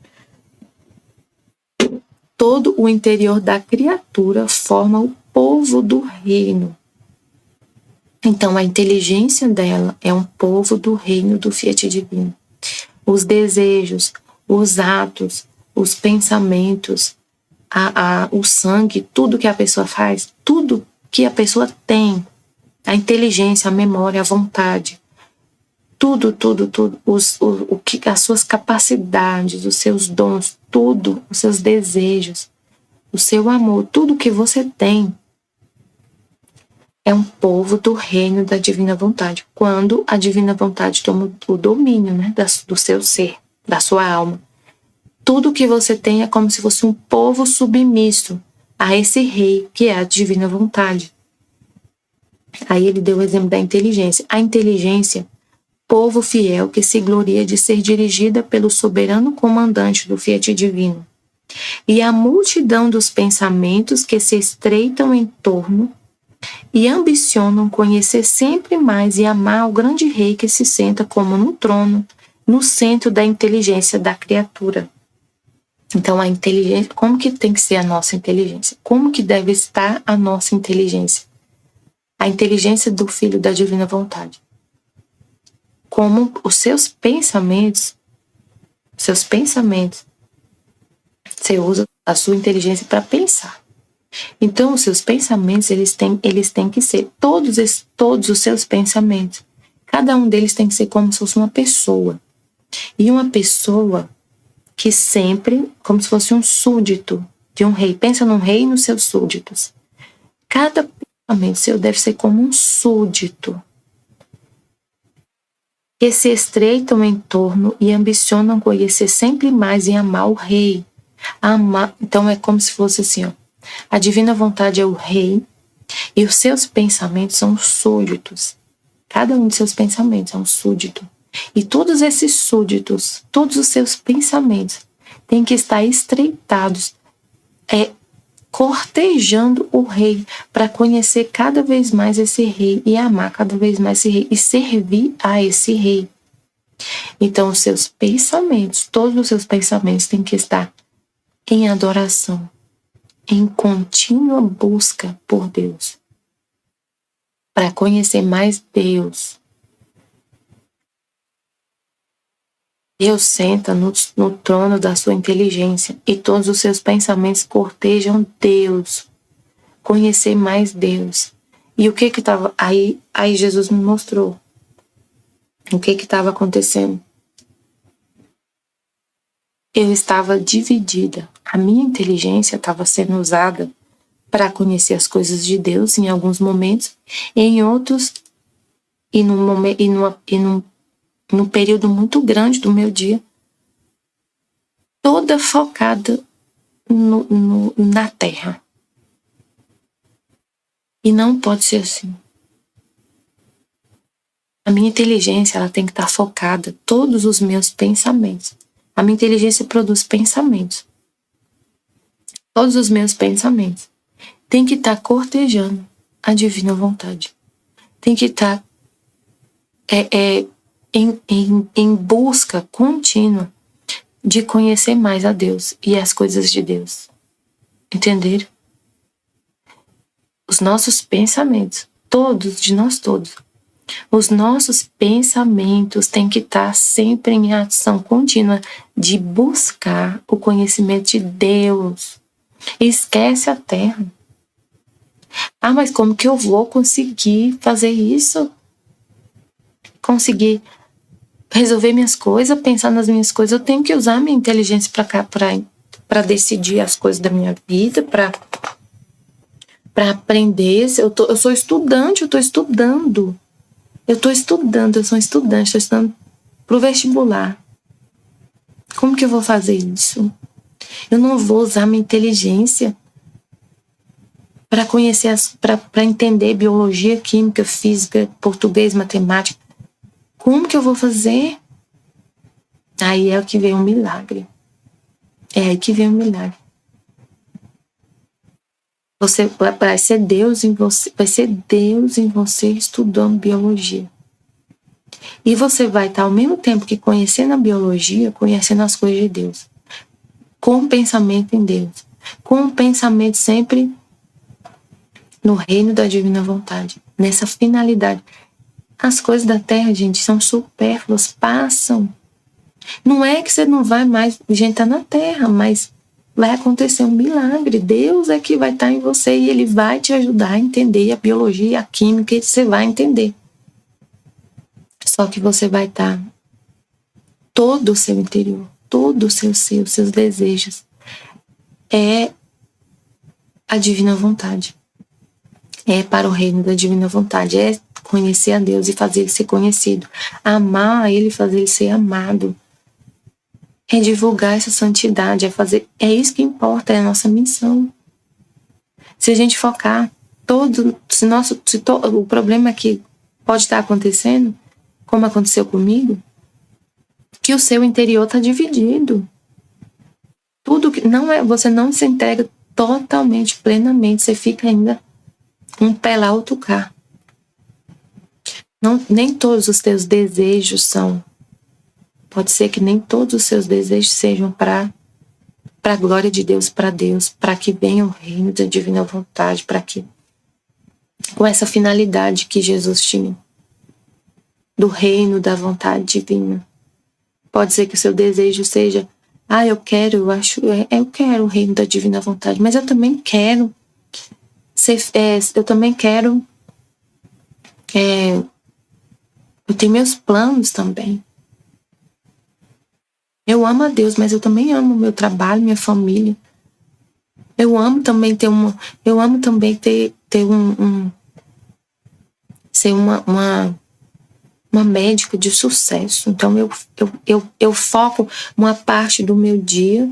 Todo o interior da criatura forma o povo do reino. Então, a inteligência dela é um povo do reino do Fiat divino. Os desejos, os atos, os pensamentos, o sangue, tudo que a pessoa faz, tudo que a pessoa tem, a inteligência, a memória, a vontade, tudo, as suas capacidades, os seus dons, tudo, os seus desejos, o seu amor, tudo que você tem é um povo do reino da divina vontade. Quando a divina vontade toma o domínio, né, do seu ser, da sua alma. Tudo que você tem é como se fosse um povo submisso a esse rei que é a divina vontade. Aí ele deu o exemplo da inteligência. A inteligência, povo fiel que se gloria de ser dirigida pelo soberano comandante do Fiat divino. E a multidão dos pensamentos que se estreitam em torno e ambicionam conhecer sempre mais e amar o grande rei que se senta como num trono, no centro da inteligência da criatura. Então, a inteligência, como que tem que ser a nossa inteligência? Como que deve estar a nossa inteligência? A inteligência do Filho da Divina Vontade. Como os seus pensamentos, você usa a sua inteligência para pensar. Então, os seus pensamentos, eles têm que ser, todos os seus pensamentos, cada um deles tem que ser como se fosse uma pessoa. E uma pessoa que sempre, como se fosse um súdito de um rei. Pensa num rei e nos seus súditos. Cada pensamento seu deve ser como um súdito que se estreitam em torno e ambicionam conhecer sempre mais e amar o rei. Então, é como se fosse assim, ó. A divina vontade é o rei e os seus pensamentos são súditos. Cada um de seus pensamentos é um súdito E todos esses súditos, todos os seus pensamentos têm que estar estreitados, cortejando o rei, para conhecer cada vez mais esse rei e amar cada vez mais esse rei e servir a esse rei. Então, os seus pensamentos, todos os seus pensamentos têm que estar em adoração, em contínua busca por Deus, para conhecer mais Deus. Deus senta no trono da sua inteligência e todos os seus pensamentos cortejam Deus. Conhecer mais Deus. E o que estava... Aí Jesus me mostrou o que estava acontecendo. Eu estava dividida. A minha inteligência estava sendo usada para conhecer as coisas de Deus em alguns momentos, em outros, num período muito grande do meu dia, toda focada na terra. E não pode ser assim. A minha inteligência, ela tem que estar focada, todos os meus pensamentos. A minha inteligência produz pensamentos. Todos os meus pensamentos tem que estar cortejando a divina vontade. Tem que estar em busca contínua de conhecer mais a Deus e as coisas de Deus. Entenderam? Os nossos pensamentos, de nós todos, os nossos pensamentos têm que estar sempre em ação contínua de buscar o conhecimento de Deus. Esquece a terra. Ah, mas como que eu vou conseguir fazer isso? Conseguir resolver minhas coisas, pensar nas minhas coisas? Eu tenho que usar minha inteligência para decidir as coisas da minha vida, para aprender. Eu sou estudante, eu sou estudando para o vestibular. Como que eu vou fazer isso? Eu não vou usar minha inteligência para conhecer, para entender biologia, química, física, português, matemática. Como que eu vou fazer? Aí é que vem um milagre. É aí que vem um milagre. Vai ser Deus em você estudando biologia. E você vai estar ao mesmo tempo que conhecendo a biologia, conhecendo as coisas de Deus. Com o pensamento em Deus. Com o pensamento sempre no reino da divina vontade. Nessa finalidade. As coisas da terra, gente, são supérfluas, passam. Não é que você não vai mais, gente, tá na terra, mas vai acontecer um milagre. Deus é que vai estar em você e Ele vai te ajudar a entender a biologia, a química, e você vai entender. Só que você vai estar todo o seu interior, todo o seu ser, os seus desejos. É a divina vontade. É para o reino da divina vontade. É conhecer a Deus e fazer Ele ser conhecido. Amar Ele e fazer Ele ser amado. É divulgar essa santidade. É isso que importa, é a nossa missão. Se a gente focar o problema que pode estar acontecendo, como aconteceu comigo, que o seu interior está dividido. Tudo que não é, você não se entrega totalmente, plenamente, você fica ainda um pé lá, outro cá. Nem todos os teus desejos são. Pode ser que nem todos os seus desejos sejam para a glória de Deus, para que venha o reino da divina vontade, com essa finalidade que Jesus tinha, do reino da vontade divina. Pode ser que o seu desejo seja, eu quero o reino da divina vontade, mas eu também quero eu tenho meus planos também. Eu amo a Deus, mas eu também amo o meu trabalho, minha família. Eu amo também ser uma médica de sucesso. Então eu foco uma parte do meu dia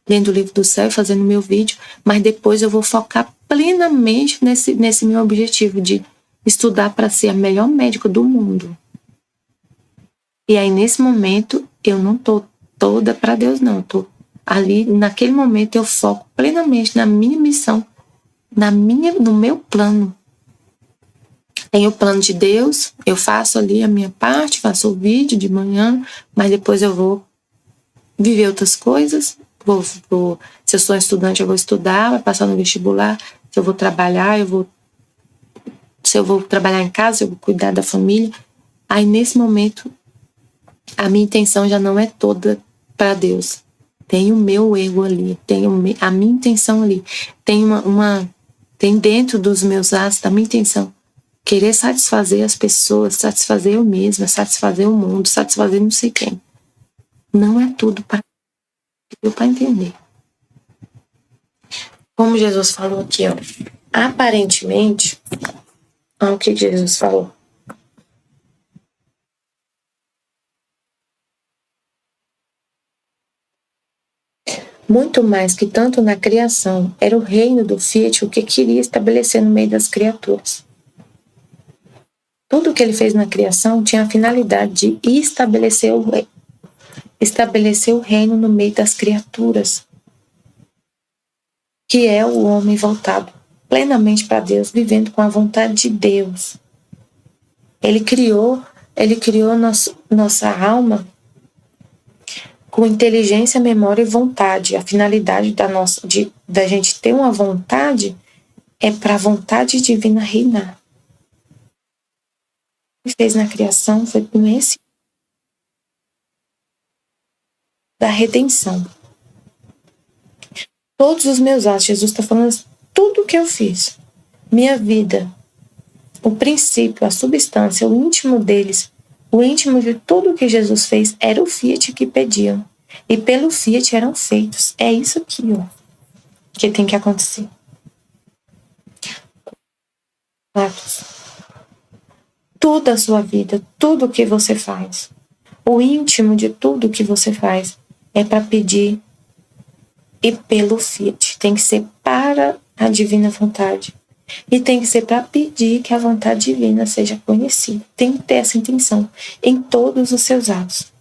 lendo o livro do céu e fazendo meu vídeo, mas depois eu vou focar plenamente nesse meu objetivo de estudar para ser a melhor médica do mundo. E aí, nesse momento, eu não tô toda para Deus, não. Eu tô ali, naquele momento, eu foco plenamente na minha missão, no meu plano. Tem o plano de Deus, eu faço ali a minha parte, faço o vídeo de manhã, mas depois eu vou viver outras coisas. Se eu sou estudante, eu vou estudar, vai passar no vestibular. Se eu vou trabalhar, se eu vou trabalhar em casa, eu vou cuidar da família. Aí, nesse momento, a minha intenção já não é toda para Deus. Tem o meu ego ali, tem a minha intenção ali. Tem dentro dos meus atos, da minha intenção, querer satisfazer as pessoas, satisfazer eu mesma, satisfazer o mundo, satisfazer não sei quem. Não é tudo para entender. Como Jesus falou aqui, ó, aparentemente, olha o que Jesus falou. Muito mais que tanto na criação, era o reino do Fiat o que queria estabelecer no meio das criaturas. Tudo o que ele fez na criação tinha a finalidade de estabelecer o reino no meio das criaturas, que é o homem voltado plenamente para Deus, vivendo com a vontade de Deus. Ele criou nossa alma com inteligência, memória e vontade. A finalidade da gente ter uma vontade é para a vontade divina reinar. O que fez na criação foi com esse da redenção. Todos os meus atos, Jesus está falando tudo o que eu fiz, minha vida, o princípio, a substância, o íntimo deles, o íntimo de tudo que Jesus fez era o Fiat que pediam. E pelo Fiat eram feitos. É isso aqui, ó, que tem que acontecer. Atos. Toda a sua vida, tudo o que você faz, o íntimo de tudo o que você faz é para pedir e pelo Fiat. Tem que ser para a divina vontade. E tem que ser para pedir que a vontade divina seja conhecida. Tem que ter essa intenção em todos os seus atos.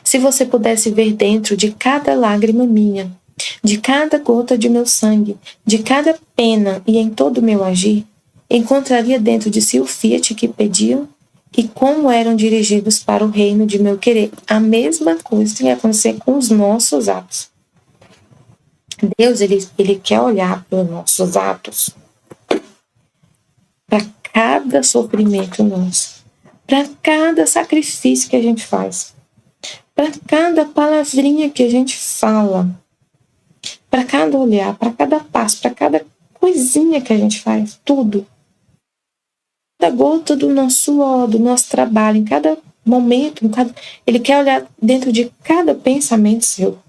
Se você pudesse ver dentro de cada lágrima minha, de cada gota de meu sangue, de cada pena e em todo o meu agir, encontraria dentro de si o Fiat que pediam e como eram dirigidos para o reino de meu querer. A mesma coisa tem que acontecer com os nossos atos. Deus, ele quer olhar para os nossos atos, para cada sofrimento nosso, para cada sacrifício que a gente faz, para cada palavrinha que a gente fala, para cada olhar, para cada passo, para cada coisinha que a gente faz, tudo. Cada gota do nosso suor, do nosso trabalho, em cada momento, ele quer olhar dentro de cada pensamento seu,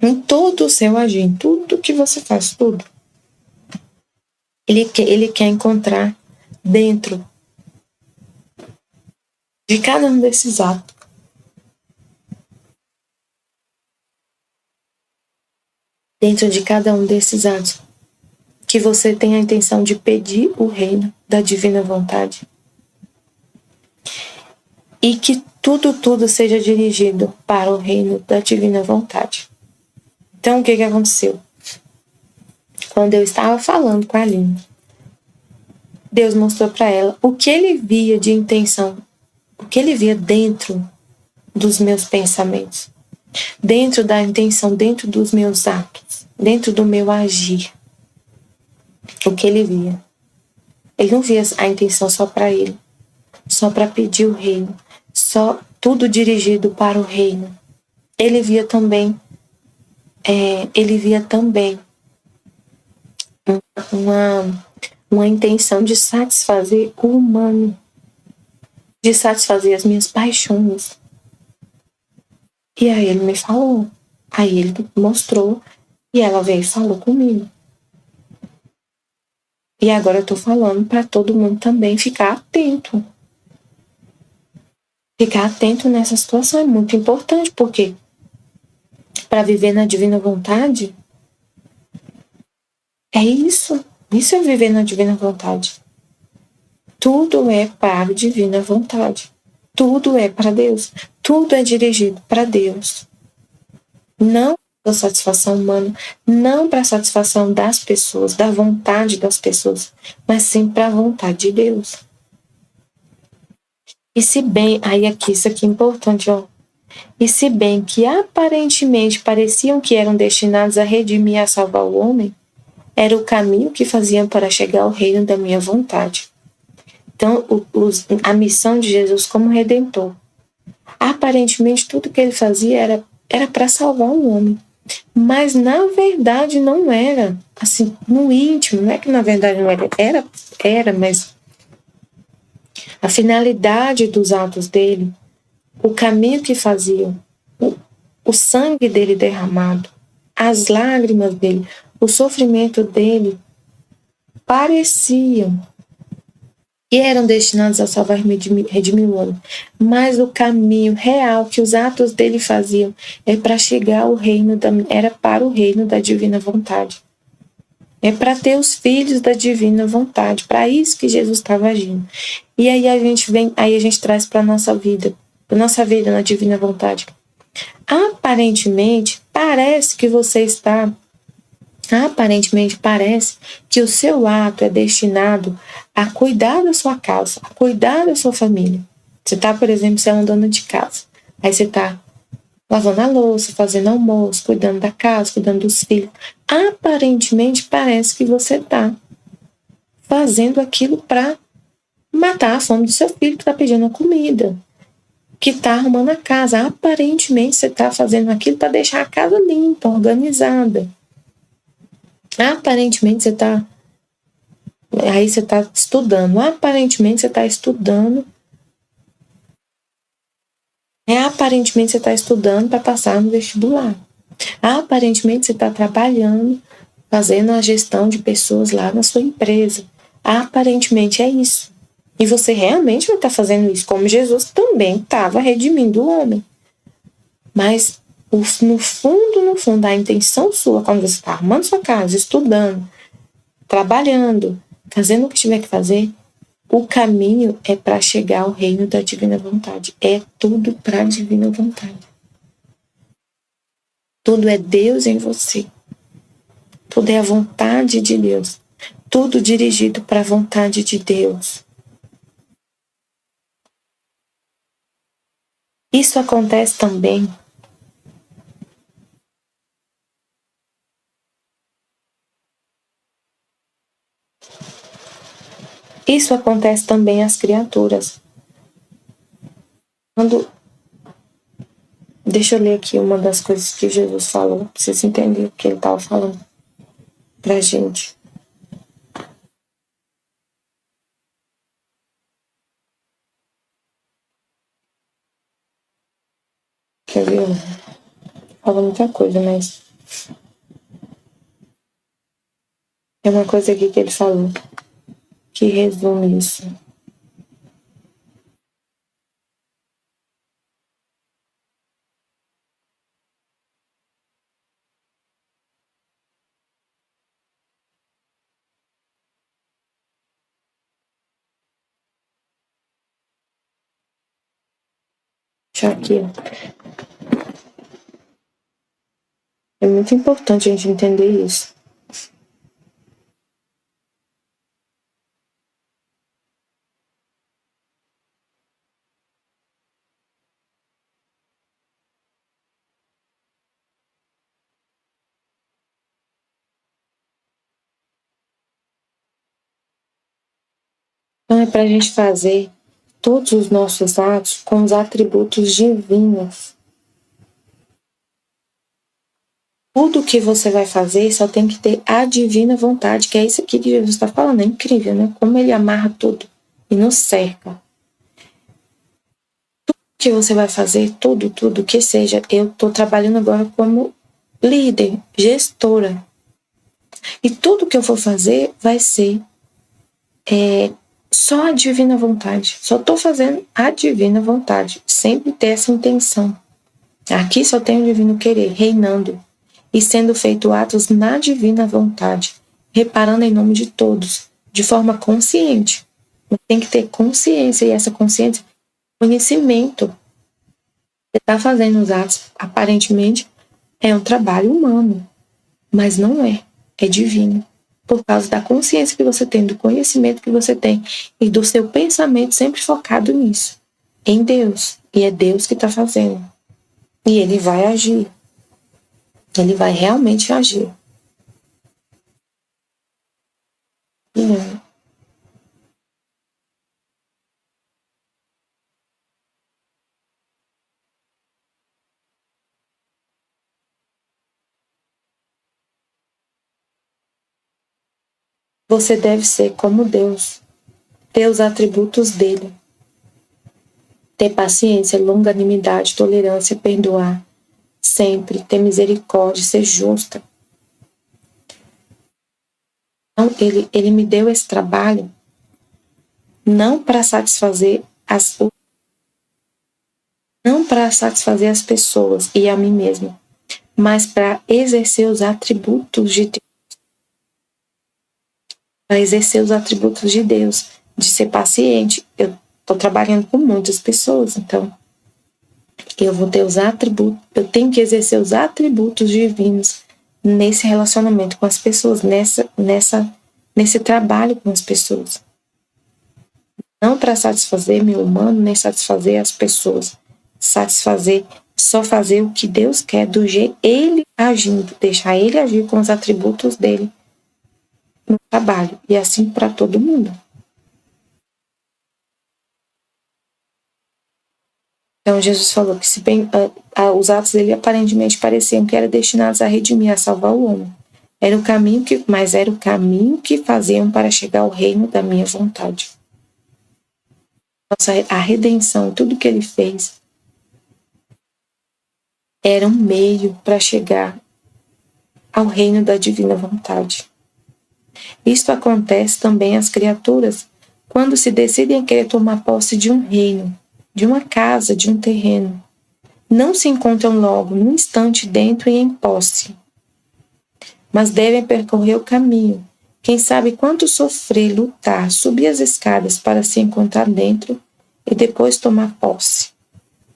em todo o seu agir, em tudo que você faz, tudo. Ele quer encontrar dentro de cada um desses atos que você tem a intenção de pedir o reino da divina vontade e que tudo seja dirigido para o reino da divina vontade. Então, o que aconteceu? Quando eu estava falando com a Aline, Deus mostrou para ela o que ele via de intenção, o que ele via dentro dos meus pensamentos, dentro da intenção, dentro dos meus atos, dentro do meu agir. O que ele via. Ele não via a intenção só para ele, só para pedir o reino, só tudo dirigido para o reino. Ele via também uma intenção de satisfazer o humano, de satisfazer as minhas paixões. E aí ele me falou, aí ele mostrou, e ela veio e falou comigo. E agora eu tô falando para todo mundo também ficar atento. Ficar atento nessa situação é muito importante, porque para viver na divina vontade, é isso. Isso é viver na divina vontade. Tudo é para a divina vontade. Tudo é para Deus. Tudo é dirigido para Deus. Não para satisfação humana, não para a satisfação das pessoas, da vontade das pessoas, mas sim para a vontade de Deus. E se bem, aí aqui, isso aqui é importante, ó. E se bem que aparentemente pareciam que eram destinados a redimir e a salvar o homem, era o caminho que faziam para chegar ao reino da minha vontade. Então, a missão de Jesus como Redentor. Aparentemente, tudo que ele fazia era para salvar o homem. Mas, na verdade, não era. Assim, no íntimo, não é que na verdade não era. Era, mas a finalidade dos atos dele, o caminho que faziam, o sangue dele derramado, as lágrimas dele, o sofrimento dele, pareciam e eram destinados a salvar e redimir o homem. Mas o caminho real que os atos dele faziam é para chegar ao reino era para o reino da divina vontade. É para ter os filhos da divina vontade. Para isso que Jesus estava agindo. E aí a gente traz para nossa vida na divina vontade. Aparentemente parece que o seu ato é destinado a cuidar da sua casa, a cuidar da sua família. Você está, por exemplo, você é uma dona de casa. Aí você está lavando a louça, fazendo almoço, cuidando da casa, cuidando dos filhos. Aparentemente parece que você está fazendo aquilo para matar a fome do seu filho que está pedindo a comida, que está arrumando a casa. Aparentemente você está fazendo aquilo para deixar a casa limpa, organizada. Aparentemente você está estudando. Aparentemente você está estudando. Aparentemente você está estudando para passar no vestibular. Aparentemente você está trabalhando, fazendo a gestão de pessoas lá na sua empresa. Aparentemente é isso. E você realmente vai estar fazendo isso, como Jesus também estava redimindo o homem. Mas no fundo, a intenção sua, quando você está arrumando sua casa, estudando, trabalhando, fazendo o que tiver que fazer, o caminho é para chegar ao reino da divina vontade. É tudo para a divina vontade. Tudo é Deus em você. Tudo é a vontade de Deus. Tudo dirigido para a vontade de Deus. Isso acontece também às criaturas. Deixa eu ler aqui uma das coisas que Jesus falou, para vocês entenderem o que ele estava falando pra gente. Quer ver? Fala muita coisa, mas é uma coisa aqui que ele falou que resume isso. Deixa aqui. É muito importante a gente entender isso. Então é para a gente fazer todos os nossos atos com os atributos divinos. Tudo que você vai fazer só tem que ter a divina vontade, que é isso aqui que Jesus está falando. É incrível, né? Como ele amarra tudo e nos cerca. Tudo que você vai fazer, tudo que seja, eu estou trabalhando agora como líder, gestora. E tudo que eu for fazer vai ser só a divina vontade. Só estou fazendo a divina vontade. Sempre ter essa intenção. Aqui só tem o divino querer, reinando. E sendo feito atos na divina vontade, reparando em nome de todos, de forma consciente. Tem que ter consciência, e essa consciência, conhecimento. Você está fazendo os atos, aparentemente, é um trabalho humano, mas não é. É divino. Por causa da consciência que você tem, do conhecimento que você tem e do seu pensamento sempre focado nisso, em Deus. E é Deus que está fazendo. E Ele vai agir. Ele vai realmente agir. Você deve ser como Deus, ter os atributos dele. Ter paciência, longanimidade, tolerância, perdoar. Sempre ter misericórdia, ser justa. Então, ele me deu esse trabalho não para satisfazer as pessoas e a mim mesmo, mas para exercer os atributos de Deus. Para exercer os atributos de Deus, de ser paciente. Eu estou trabalhando com muitas pessoas, então eu vou ter os atributos, eu tenho que exercer os atributos divinos nesse relacionamento com as pessoas, nesse trabalho com as pessoas. Não para satisfazer meu humano, nem satisfazer as pessoas. Só fazer o que Deus quer, do jeito Ele agindo, deixar Ele agir com os atributos dele no trabalho. E assim para todo mundo. Então Jesus falou que se bem, os atos dele aparentemente pareciam que eram destinados a redimir, a salvar o homem. Mas era o caminho que faziam para chegar ao reino da minha vontade. A redenção, tudo que ele fez, era um meio para chegar ao reino da divina vontade. Isto acontece também às criaturas quando se decidem a querer tomar posse de um reino, de uma casa, de um terreno. Não se encontram logo, num instante, dentro e em posse, mas devem percorrer o caminho. Quem sabe quanto sofrer, lutar, subir as escadas para se encontrar dentro e depois tomar posse.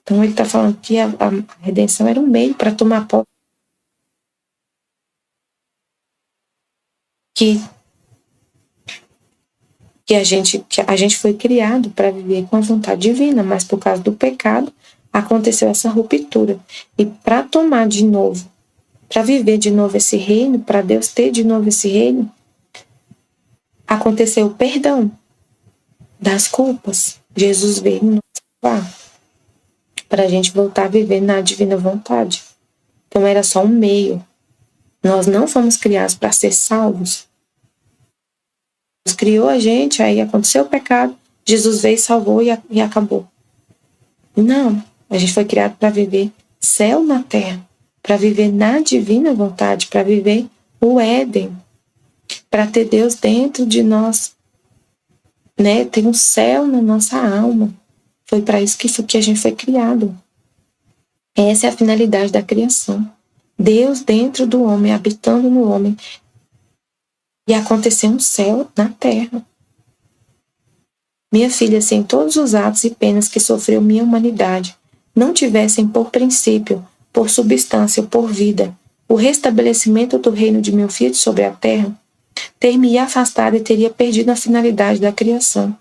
Então ele está falando que a redenção era um meio para tomar posse. Que a gente foi criado para viver com a vontade divina, mas por causa do pecado aconteceu essa ruptura. E para tomar de novo, para viver de novo esse reino, para Deus ter de novo esse reino, aconteceu o perdão das culpas. Jesus veio nos salvar para a gente voltar a viver na divina vontade. Então era só um meio. Nós não fomos criados para ser salvos. Deus criou a gente, aí aconteceu o pecado, Jesus veio, salvou e acabou. Não, a gente foi criado para viver céu na terra, para viver na divina vontade, para viver o Éden, para ter Deus dentro de nós, né? Ter um céu na nossa alma. Foi para isso que a gente foi criado. Essa é a finalidade da criação. Deus dentro do homem, habitando no homem, e acontecer um céu na terra. Minha filha, se em todos os atos e penas que sofreu minha humanidade não tivessem por princípio, por substância, por vida, o restabelecimento do reino de meu Fiat sobre a terra, ter-me afastado e teria perdido a finalidade da criação.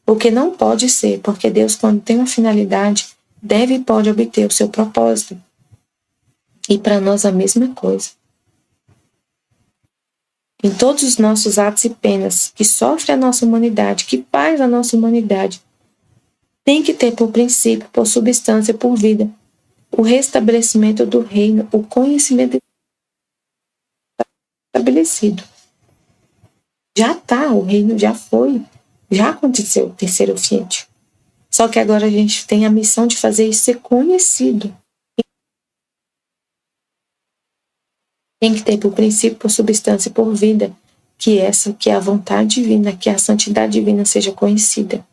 O que não pode ser, porque Deus, quando tem uma finalidade, deve e pode obter o seu propósito. E para nós a mesma coisa. Em todos os nossos atos e penas que sofre a nossa humanidade, que faz a nossa humanidade, tem que ter por princípio, por substância, por vida, o restabelecimento do reino, o conhecimento estabelecido. Já está, o reino já foi, já aconteceu o terceiro Fiat. Só que agora a gente tem a missão de fazer isso ser conhecido. Tem que ter por princípio, por substância e por vida, que é a vontade divina, que a santidade divina seja conhecida.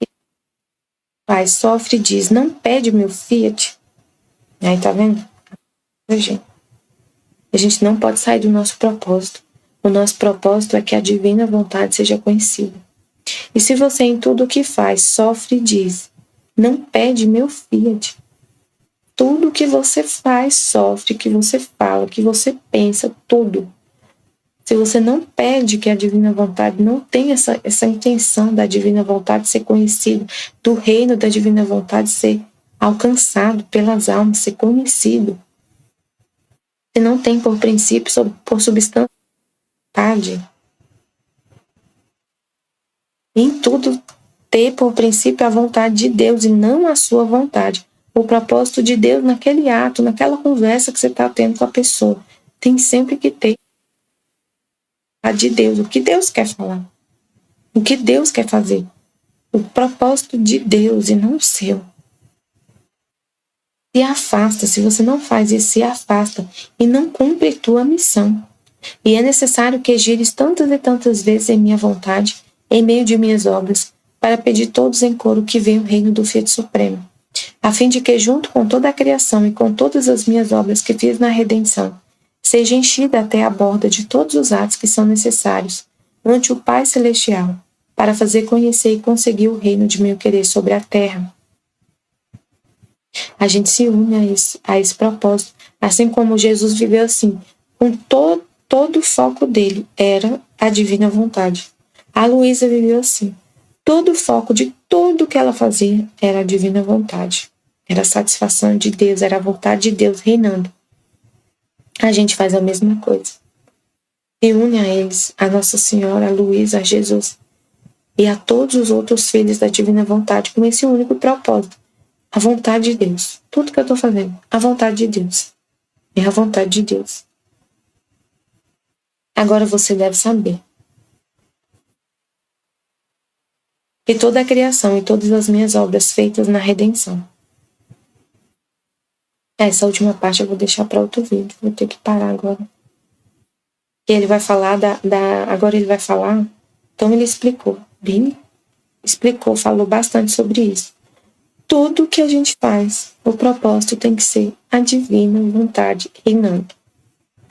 O pai sofre e diz, não pede meu Fiat. Aí tá vendo? A gente não pode sair do nosso propósito. O nosso propósito é que a divina vontade seja conhecida. E se você em tudo o que faz sofre e diz, não pede meu fiat. Tudo que você faz, sofre, que você fala, que você pensa, tudo. Se você não pede que a divina vontade, não tem essa intenção da divina vontade ser conhecida, do reino da divina vontade ser alcançado pelas almas, ser conhecido. Se não tem por princípio, por substância, vontade. Em tudo, ter por princípio a vontade de Deus e não a sua vontade. O propósito de Deus naquele ato, naquela conversa que você está tendo com a pessoa. Tem sempre que ter a de Deus, o que Deus quer falar, o que Deus quer fazer. O propósito de Deus e não o seu. Se afasta, se você não faz isso, se afasta e não cumpre tua missão. E é necessário que gires tantas e tantas vezes em minha vontade, em meio de minhas obras, para pedir todos em coro que venha o reino do Fiat Supremo, a fim de que, junto com toda a criação e com todas as minhas obras que fiz na redenção, seja enchida até a borda de todos os atos que são necessários ante o Pai Celestial, para fazer conhecer e conseguir o reino de meu querer sobre a terra. A gente se une a esse propósito, assim como Jesus viveu assim, com todo o foco dele era a divina vontade. A Luísa viveu assim, todo o foco de tudo que ela fazia era a divina vontade, era a satisfação de Deus, era a vontade de Deus reinando. A gente faz a mesma coisa. Se une a eles, a Nossa Senhora, a Luísa, a Jesus e a todos os outros filhos da divina vontade com esse único propósito. A vontade de Deus. Tudo que eu estou fazendo, a vontade de Deus. É a vontade de Deus. Agora você deve saber que toda a criação e todas as minhas obras feitas na redenção. Essa última parte eu vou deixar para outro vídeo. Vou ter que parar agora. E ele vai falar agora ele vai falar. Então ele explicou. Bem, falou bastante sobre isso. Tudo que a gente faz, o propósito tem que ser a divina vontade reinando.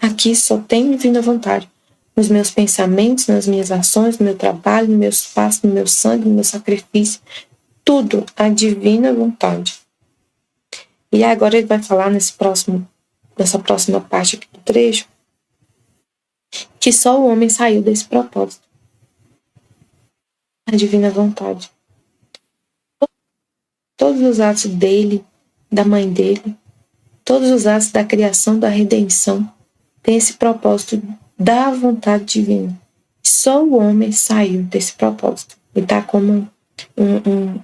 Aqui só tem divina vontade. Nos meus pensamentos, nas minhas ações, no meu trabalho, nos meus passos, no meu sangue, no meu sacrifício. Tudo a divina vontade. E agora ele vai falar nessa próxima parte aqui do trecho, que só o homem saiu desse propósito. A divina vontade. Todos os atos dele, da mãe dele, todos os atos da criação, da redenção, tem esse propósito da vontade divina. Só o homem saiu desse propósito. Ele está como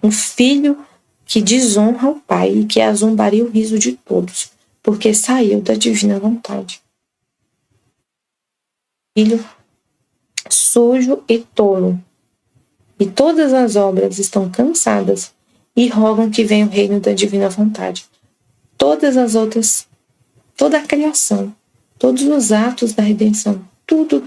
um filho que desonra o pai e que azombaria o riso de todos, porque saiu da divina vontade. Filho sujo e tolo. E todas as obras estão cansadas e rogam que venha o reino da divina vontade. Todas as outras, toda a criação, todos os atos da redenção, tudo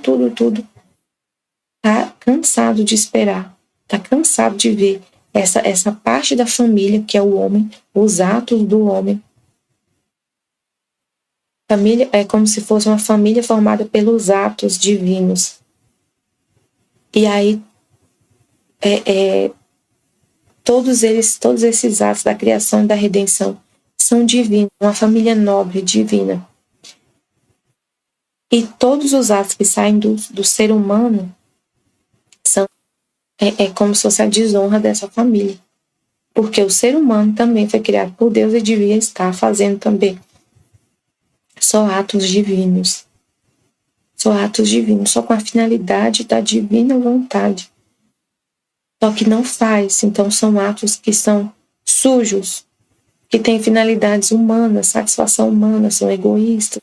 está cansado de esperar, está cansado de ver essa parte da família que é o homem, os atos do homem. Família é como se fosse uma família formada pelos atos divinos. E aí todos esses atos da criação e da redenção são divinos, uma família nobre, divina. E todos os atos que saem do ser humano são como se fosse a desonra dessa família. Porque o ser humano também foi criado por Deus e devia estar fazendo também só atos divinos. Só atos divinos, só com a finalidade da divina vontade. Só que não faz, então são atos que são sujos, que têm finalidades humanas, satisfação humana, são egoístas.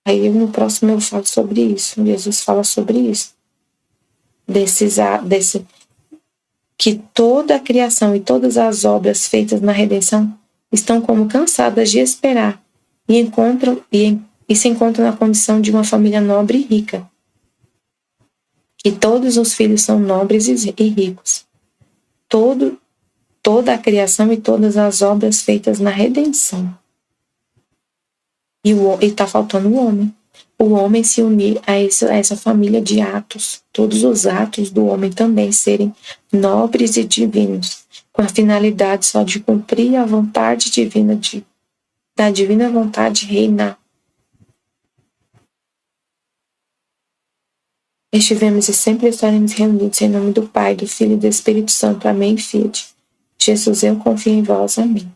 Aí no próximo eu falo sobre isso, Jesus fala sobre isso. Que toda a criação e todas as obras feitas na redenção estão como cansadas de esperar e se encontram na condição de uma família nobre e rica. Que todos os filhos são nobres e ricos. Toda a criação e todas as obras feitas na redenção. E está faltando o homem. o homem se unir a essa família de atos, todos os atos do homem também serem nobres e divinos, com a finalidade só de cumprir a vontade divina, da divina vontade reinar. Estivemos e sempre estaremos reunidos em nome do Pai, do Filho e do Espírito Santo. Amém, Fiat. Jesus, eu confio em vós. Amém.